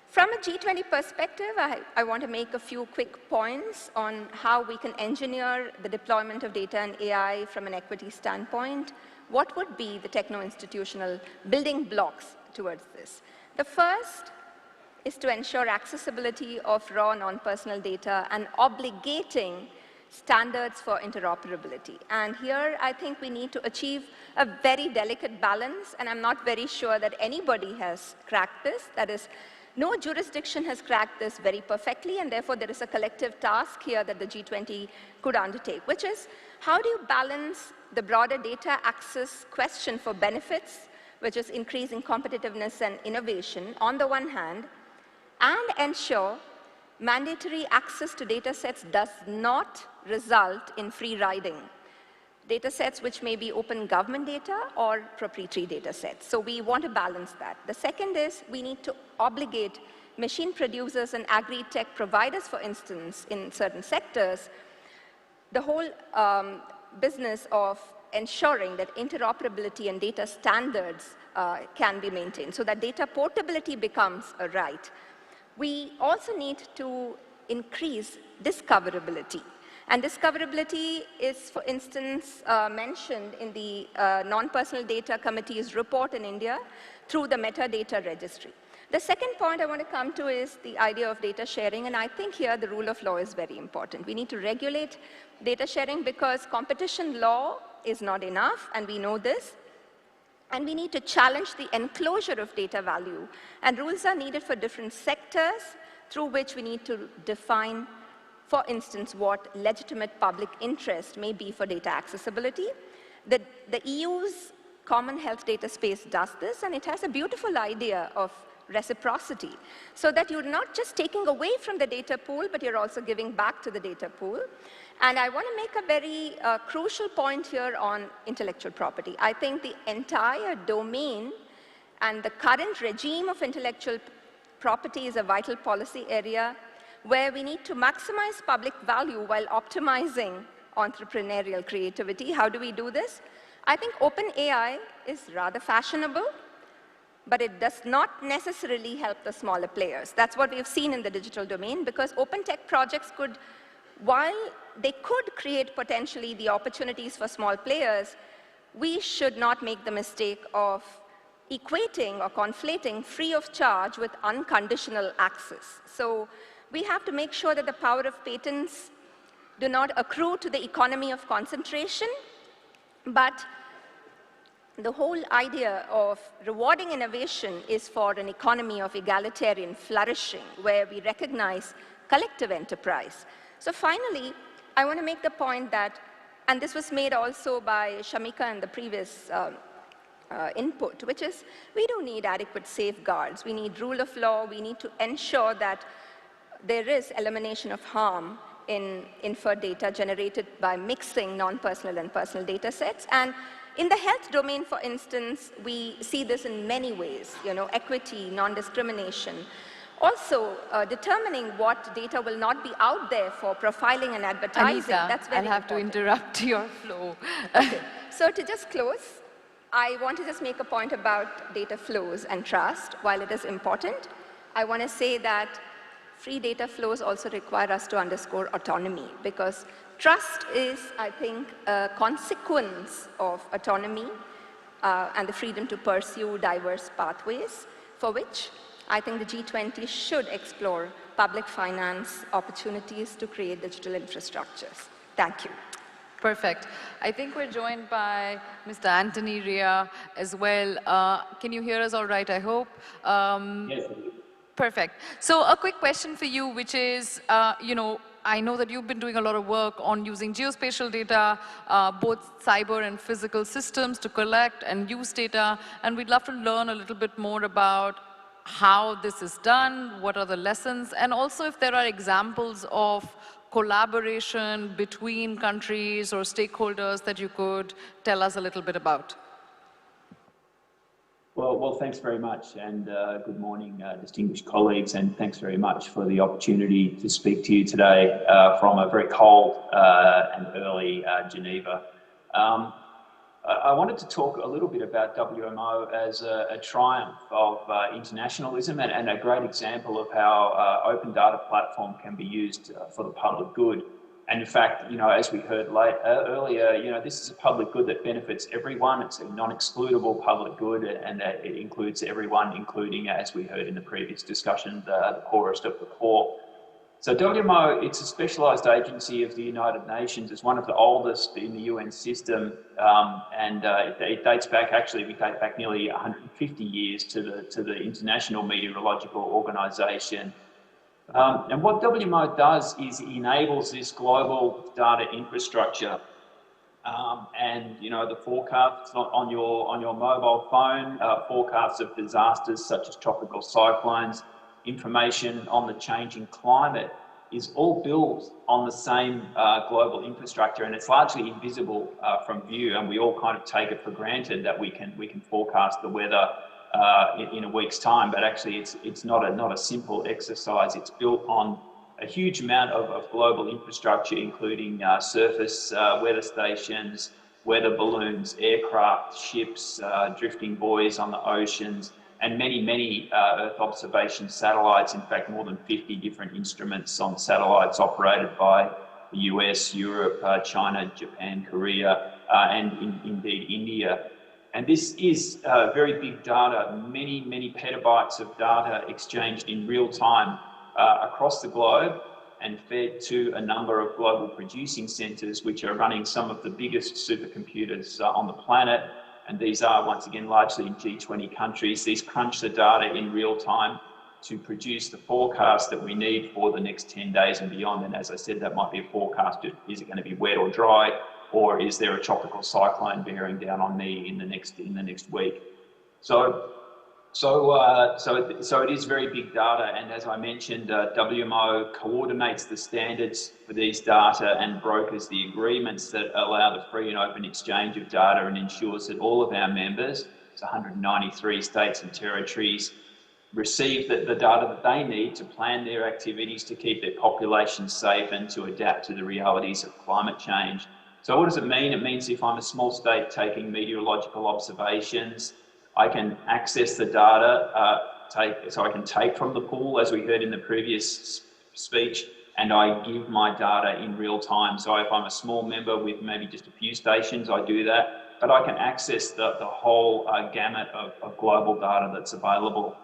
From a G20 perspective, I want to make a few quick points on how we can engineer the deployment of data and AI from an equity standpoint. What would be the techno-institutional building blocks towards this? The first is to ensure accessibility of raw non-personal data and obligating standards for interoperability. And here, I think we need to achieve a very delicate balance, and I'm not very sure that anybody has cracked this. That is, no jurisdiction has cracked this very perfectly, and therefore there is a collective task here that the G20 could undertake, which is how do you balance the broader data access question for benefits, which is increasing competitiveness and innovation on the one hand, and ensure mandatory access to data sets does not result in free riding. Data sets which may be open government data or proprietary data sets. So we want to balance that. The second is we need to obligate machine producers and agri-tech providers, for instance, in certain sectors, the whole business of ensuring that interoperability and data standards can be maintained so that data portability becomes a right. We also need to increase discoverability. And discoverability is, for instance, mentioned in the Non-Personal Data Committee's report in India through the metadata registry. The second point I want to come to is the idea of data sharing, and I think here the rule of law is very important. We need to regulate data sharing because competition law is not enough, and we know this. And we need to challenge the enclosure of data value. And rules are needed for different sectors through which we need to define, for instance, what legitimate public interest may be for data accessibility. The EU's common health data space does this, and it has a beautiful idea of reciprocity, so that you're not just taking away from the data pool, but you're also giving back to the data pool. And I want to make a very crucial point here on intellectual property. I think the entire domain and the current regime of intellectual property is a vital policy area where we need to maximize public value while optimizing entrepreneurial creativity. How do we do this? I think open AI is rather fashionable, but it does not necessarily help the smaller players. That's what we've seen in the digital domain, because open tech projects could, while they could create potentially the opportunities for small players, we should not make the mistake of equating or conflating free of charge with unconditional access. So we have to make sure that the power of patents do not accrue to the economy of concentration, but the whole idea of rewarding innovation is for an economy of egalitarian flourishing, where we recognize collective enterprise. So finally, I want to make the point that, and this was made also by Shamika in the previous input, which is we do need adequate safeguards. We need rule of law. We need to ensure that there is elimination of harm in inferred data generated by mixing non-personal and personal data sets. And in the health domain, for instance, we see this in many ways, equity, non-discrimination. Also, determining what data will not be out there for profiling and advertising. Anita, that's very I'll have important. to interrupt your flow. Okay. So to just close, I want to just make a point about data flows and trust. While it is important, I want to say that free data flows also require us to underscore autonomy, because trust is, I think, a consequence of autonomy and the freedom to pursue diverse pathways, for which I think the G20 should explore public finance opportunities to create digital infrastructures. Thank you. Perfect. I think we're joined by Mr. Anthony Ria as well. Can you hear us all right, I hope? Yes. Perfect. So a quick question for you, which is, I know that you've been doing a lot of work on using geospatial data, both cyber and physical systems to collect and use data, and we'd love to learn a little bit more about how this is done, what are the lessons, and also if there are examples of collaboration between countries or stakeholders that you could tell us a little bit about. Well, thanks very much, and good morning, distinguished colleagues, and thanks very much for the opportunity to speak to you today from a very cold and early Geneva. I wanted to talk a little bit about WMO as a triumph of internationalism and a great example of how open data platform can be used for the public good. And in fact, as we heard earlier, this is a public good that benefits everyone. It's a non-excludable public good, and that it includes everyone, including, as we heard in the previous discussion, the poorest of the poor. So WMO, it's a specialised agency of the United Nations. It's one of the oldest in the UN system, and it dates back, actually, we date back nearly 150 years to the International Meteorological Organisation. And what WMO does is it enables this global data infrastructure, and the forecasts on your mobile phone, forecasts of disasters such as tropical cyclones, information on the changing climate is all built on the same global infrastructure, and it's largely invisible from view, and we all kind of take it for granted that we can forecast the weather in a week's time, but actually it's not a simple exercise. It's built on a huge amount of global infrastructure, including surface weather stations, weather balloons, aircraft, ships, drifting buoys on the oceans, and many Earth observation satellites. In fact, more than 50 different instruments on satellites operated by the US, Europe, China, Japan, Korea, and indeed India. And this is very big data, many petabytes of data exchanged in real time across the globe and fed to a number of global producing centres, which are running some of the biggest supercomputers on the planet. And these are, once again, largely in G20 countries. These crunch the data in real time to produce the forecast that we need for the next 10 days and beyond. And as I said, that might be a forecast. Is it going to be wet or dry? Or is there a tropical cyclone bearing down on me in the next week? So it is very big data, and as I mentioned, WMO coordinates the standards for these data and brokers the agreements that allow the free and open exchange of data and ensures that all of our members, it's 193 states and territories, receive the data that they need to plan their activities to keep their populations safe and to adapt to the realities of climate change. So what does it mean? It means if I'm a small state taking meteorological observations, I can access the data, so I can take from the pool, as we heard in the previous speech, and I give my data in real time. So if I'm a small member with maybe just a few stations, I do that, but I can access the whole gamut of global data that's available.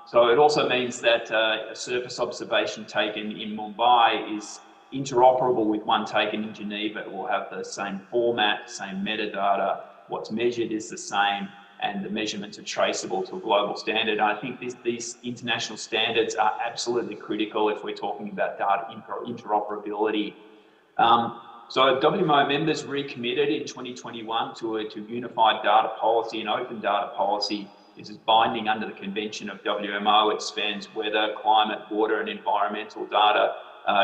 So it also means that a surface observation taken in Mumbai is interoperable with one taken in Geneva. It will have the same format, same metadata, what's measured is the same, and the measurements are traceable to a global standard. And I think these international standards are absolutely critical if we're talking about data interoperability. So WMO members recommitted in 2021 to a unified data policy, and open data policy. This is binding under the convention of WMO. It spans weather, climate, water, and environmental data,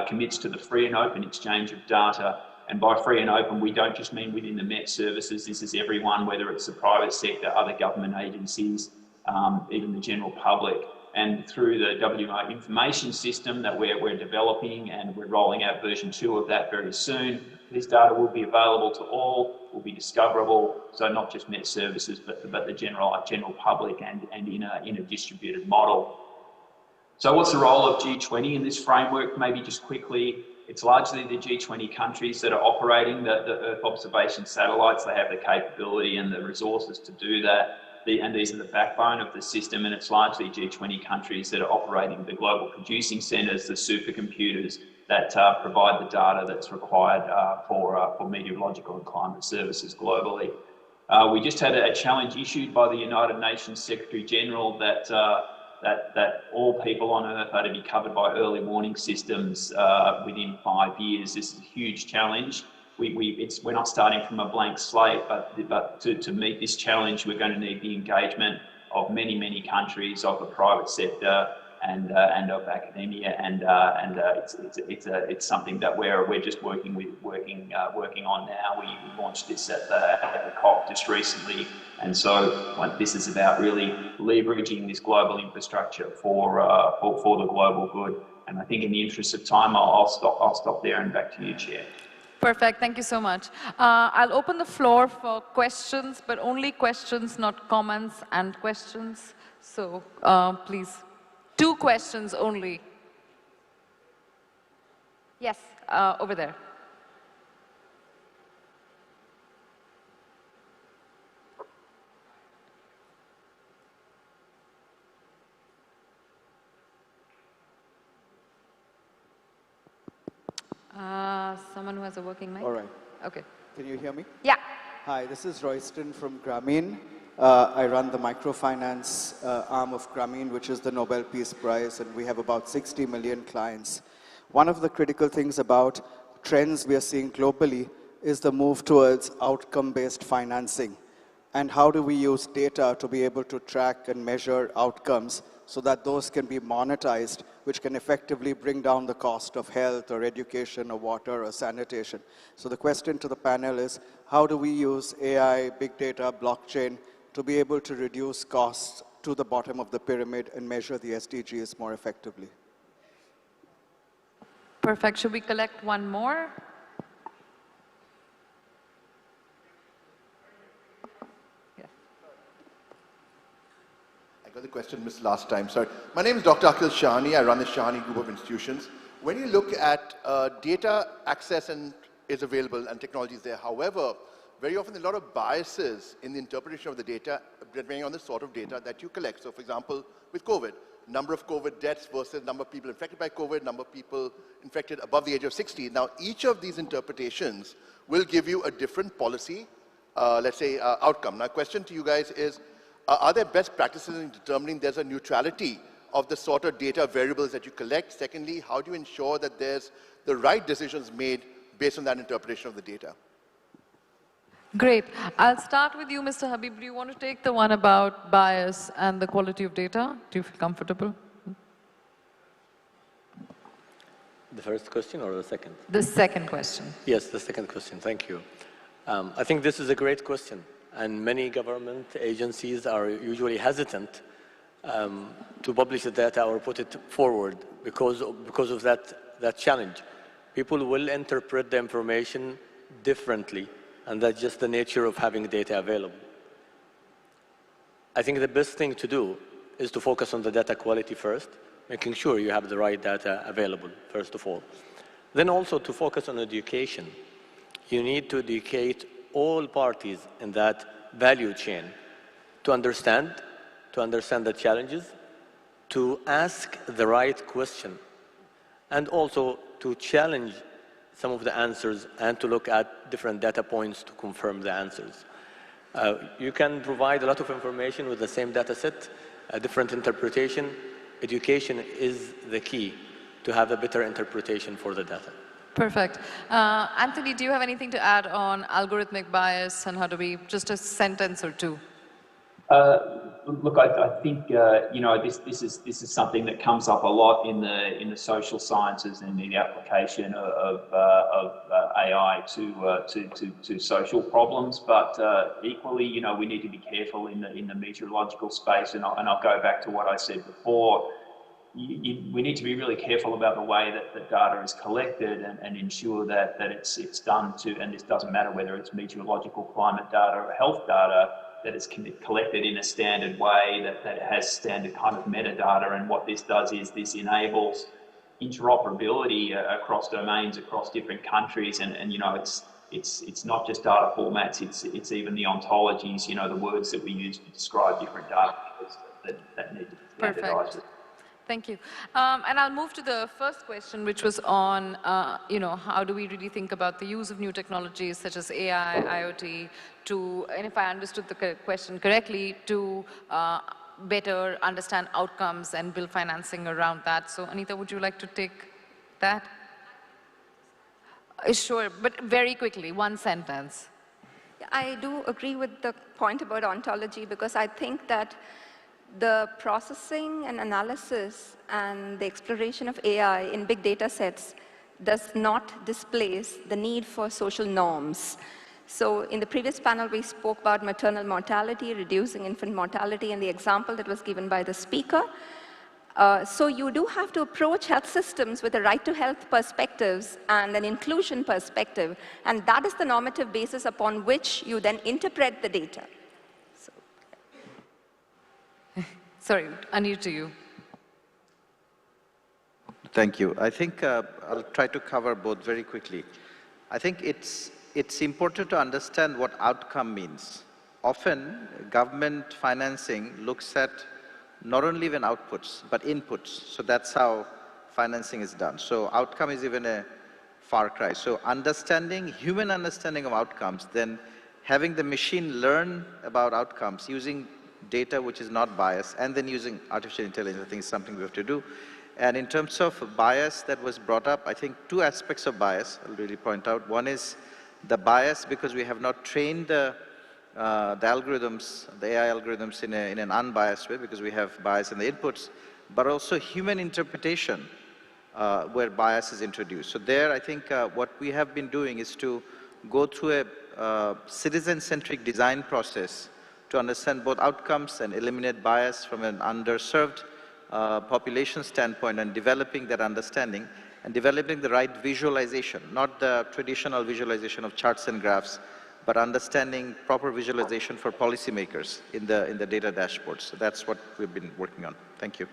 commits to the free and open exchange of data. And by free and open, we don't just mean within the Met services. This is everyone, whether it's the private sector, other government agencies, even the general public. And through the WMO information system that we're developing, and we're rolling out version 2 of that very soon, this data will be available to all, will be discoverable, so not just Met services, but the general public, and in a distributed model. So what's the role of G20 in this framework? Maybe just quickly, it's largely the G20 countries that are operating the Earth observation satellites. They have the capability and the resources to do that. And these are the backbone of the system, and it's largely G20 countries that are operating the global producing centres, the supercomputers that provide the data that's required for meteorological and climate services globally. We just had a challenge issued by the United Nations Secretary General that that all people on Earth are to be covered by early warning systems within 5 years. This is a huge challenge. We're not starting from a blank slate, but to meet this challenge, we're going to need the engagement of many countries, of the private sector, and of academia, and it's something that we're just working on now. We launched this at the COP just recently, and so this is about really leveraging this global infrastructure for the global good. And I think in the interest of time, I'll stop there, and back to you, Chair. Perfect, thank you so much. I'll open the floor for questions, but only questions, not comments and questions. So please, 2 questions only. Yes, over there. Someone who has a working mic? All right. Okay. Can you hear me? Yeah. Hi, this is Royston from Grameen. I run the microfinance arm of Grameen, which is the Nobel Peace Prize, and we have about 60 million clients. One of the critical things about trends we are seeing globally is the move towards outcome-based financing. And how do we use data to be able to track and measure outcomes so that those can be monetized, which can effectively bring down the cost of health or education or water or sanitation. So the question to the panel is, how do we use AI, big data, blockchain to be able to reduce costs to the bottom of the pyramid and measure the SDGs more effectively? Perfect. Should we collect one more? The question missed last time, sorry. My name is Dr. Akhil Shahani. I run the Shahani Group of Institutions. When you look at data access and is available and technology is there, however, very often there are a lot of biases in the interpretation of the data depending on the sort of data that you collect. So for example, with COVID, number of COVID deaths versus number of people infected by COVID, number of people infected above the age of 60. Now, each of these interpretations will give you a different policy, let's say, outcome. Now, question to you guys is, are there best practices in determining there's a neutrality of the sort of data variables that you collect? Secondly, how do you ensure that there's the right decisions made based on that interpretation of the data? Great. I'll start with you, Mr. Habib. Do you want to take the one about bias and the quality of data? Do you feel comfortable? The first question or the second? The second question. Yes, the second question. Thank you. I think this is a great question. And many government agencies are usually hesitant to publish the data or put it forward because of that challenge. People will interpret the information differently, and that's just the nature of having data available. I think the best thing to do is to focus on the data quality first, making sure you have the right data available, first of all. Then also to focus on education. You need to educate all parties in that value chain to understand the challenges, to ask the right question, and also to challenge some of the answers and to look at different data points to confirm the answers. You can provide a lot of information with the same data set, a different interpretation. Education is the key to have a better interpretation for the data. Perfect. Anthony, do you have anything to add on algorithmic bias and how do we, just a sentence or two? Look, I think you know, this is something that comes up a lot in the social sciences and in the application of AI to social problems. But equally, you know, we need to be careful in the meteorological space. And I'll go back to what I said before. We need to be really careful about the way that the data is collected and ensure that it's done to, and this doesn't matter whether it's meteorological, climate data or health data, that it's collected in a standard way, that it has standard kind of metadata. And what this does is this enables interoperability across domains, across different countries. And you know, it's not just data formats, it's even the ontologies, you know, the words that we use to describe different data that need to be standardized. Perfect. Thank you. And I'll move to the first question, which was on, you know, how do we really think about the use of new technologies such as AI, IoT, to, and if I understood the question correctly, to better understand outcomes and build financing around that. So Anita, would you like to take that? Sure, but very quickly, one sentence. I do agree with the point about ontology, because I think that the processing and analysis and the exploration of AI in big data sets does not displace the need for social norms. So in the previous panel, we spoke about maternal mortality, reducing infant mortality, and the example that was given by the speaker. So you do have to approach health systems with a right to health perspectives and an inclusion perspective, and that is the normative basis upon which you then interpret the data. So. Sorry, Anil, to you. Thank you. I think I'll try to cover both very quickly. I think it's important to understand what outcome means. Often, government financing looks at not only even outputs, but inputs. So that's how financing is done. So outcome is even a far cry. So human understanding of outcomes, then having the machine learn about outcomes using data which is not biased, and then using artificial intelligence, I think is something we have to do. And in terms of bias that was brought up, I think two aspects of bias I'll really point out. One is the bias because we have not trained the algorithms, the AI algorithms in an unbiased way because we have bias in the inputs, but also human interpretation where bias is introduced. So there, I think what we have been doing is to go through a citizen-centric design process to understand both outcomes and eliminate bias from an underserved population standpoint, and developing that understanding and developing the right visualization, not the traditional visualization of charts and graphs, but understanding proper visualization for policymakers in the data dashboards. So that's what we've been working on. Thank you.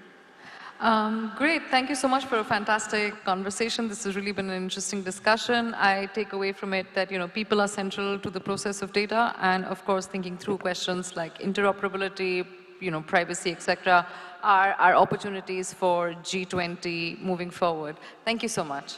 Great. Thank you so much for a fantastic conversation. This has really been an interesting discussion. I take away from it that, people are central to the process of data, and of course, thinking through questions like interoperability, privacy, etc., are opportunities for G20 moving forward. Thank you so much.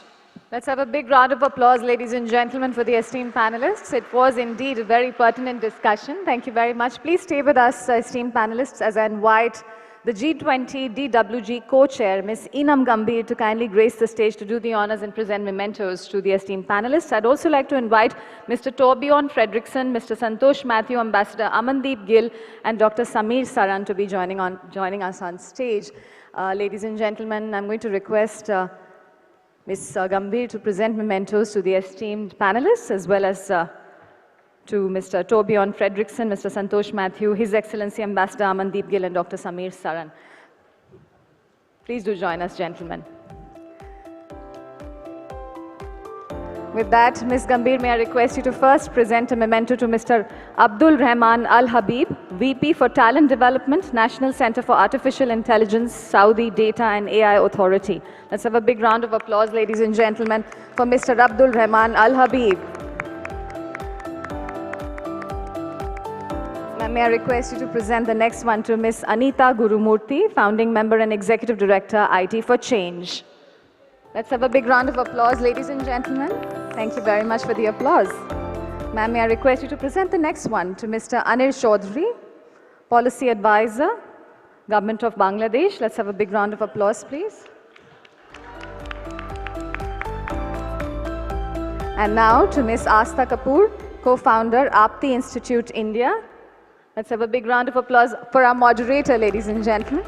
Let's have a big round of applause, ladies and gentlemen, for the esteemed panelists. It was indeed a very pertinent discussion. Thank you very much. Please stay with us, esteemed panelists, as I invite the G20 DWG co-chair, Ms. Enam Gambhir, to kindly grace the stage to do the honors and present mementos to the esteemed panelists. I'd also like to invite Mr. Torbjörn Fredriksson, Mr. Santosh Matthew, Ambassador Amandeep Gill, and Dr. Samir Saran to be joining us on stage. Ladies and gentlemen, I'm going to request Ms. Gambhir to present mementos to the esteemed panelists, as well as to Mr. Torbjörn Fredriksson, Mr. Santosh Matthew, His Excellency Ambassador Amandeep Gill, and Dr. Samir Saran. Please do join us, gentlemen. With that, Ms. Gambhir, may I request you to first present a memento to Mr. Abdul Rahman Al Habib, VP for Talent Development, National Center for Artificial Intelligence, Saudi Data and AI Authority. Let's have a big round of applause, ladies and gentlemen, for Mr. Abdul Rahman Al Habib. May I request you to present the next one to Ms. Anita Gurumurthy, Founding Member and Executive Director, IT for Change. Let's have a big round of applause, ladies and gentlemen. Thank you very much for the applause. Ma'am, may I request you to present the next one to Mr. Anil Chaudhary, Policy Advisor, Government of Bangladesh. Let's have a big round of applause, please. And now to Ms. Astha Kapoor, Co-Founder, Apti Institute, India. Let's have a big round of applause for our moderator, ladies and gentlemen.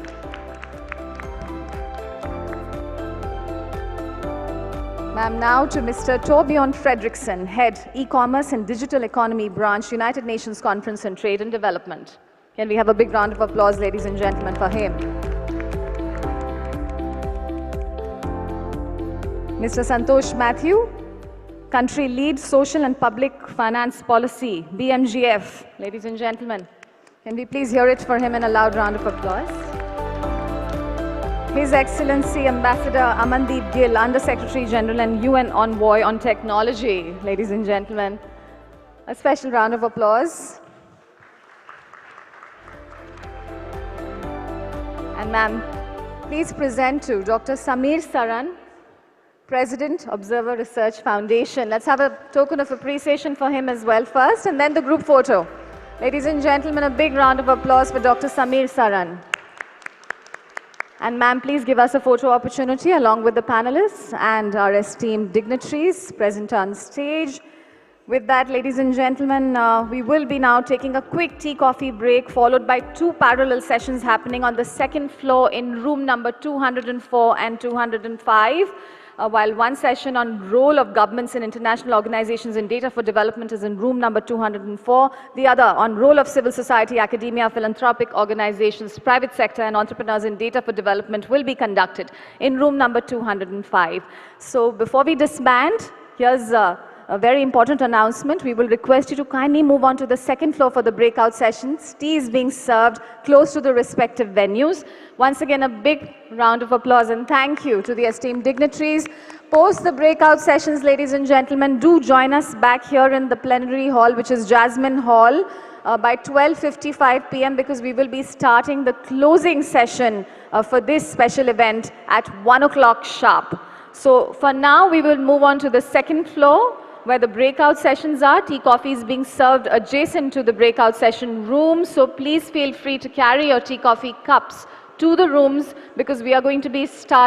Ma'am, now to Mr. Torbjörn Fredriksson, Head, E-Commerce and Digital Economy Branch, United Nations Conference on Trade and Development. Can we have a big round of applause, ladies and gentlemen, for him? Mr. Santosh Matthew, Country Lead Social and Public Finance Policy, BMGF. Ladies and gentlemen, can we please hear it for him in a loud round of applause? His Excellency Ambassador Amandeep Gill, Under Secretary General and UN Envoy on Technology. Ladies and gentlemen, a special round of applause. And ma'am, please present to Dr. Samir Saran, President, Observer Research Foundation. Let's have a token of appreciation for him as well first, and then the group photo. Ladies and gentlemen, a big round of applause for Dr. Samir Saran. And ma'am, please give us a photo opportunity along with the panelists and our esteemed dignitaries present on stage. With that, ladies and gentlemen, we will be now taking a quick tea-coffee break, followed by 2 parallel sessions happening on the second floor in room number 204 and 205. While one session on role of governments and international organizations in data for development is in room number 204. The other on role of civil society, academia, philanthropic organizations, private sector and entrepreneurs in data for development will be conducted in room number 205. So before we disband, here's a very important announcement. We will request you to kindly move on to the second floor for the breakout sessions. Tea is being served close to the respective venues. Once again, a big round of applause and thank you to the esteemed dignitaries. Post the breakout sessions, ladies and gentlemen, do join us back here in the plenary hall, which is Jasmine Hall, by 12:55 p.m. because we will be starting the closing session for this special event at 1 o'clock sharp. So for now, we will move on to the second floor, where the breakout sessions are. Tea coffee is being served adjacent to the breakout session room. So please feel free to carry your tea coffee cups to the rooms because we are going to be starting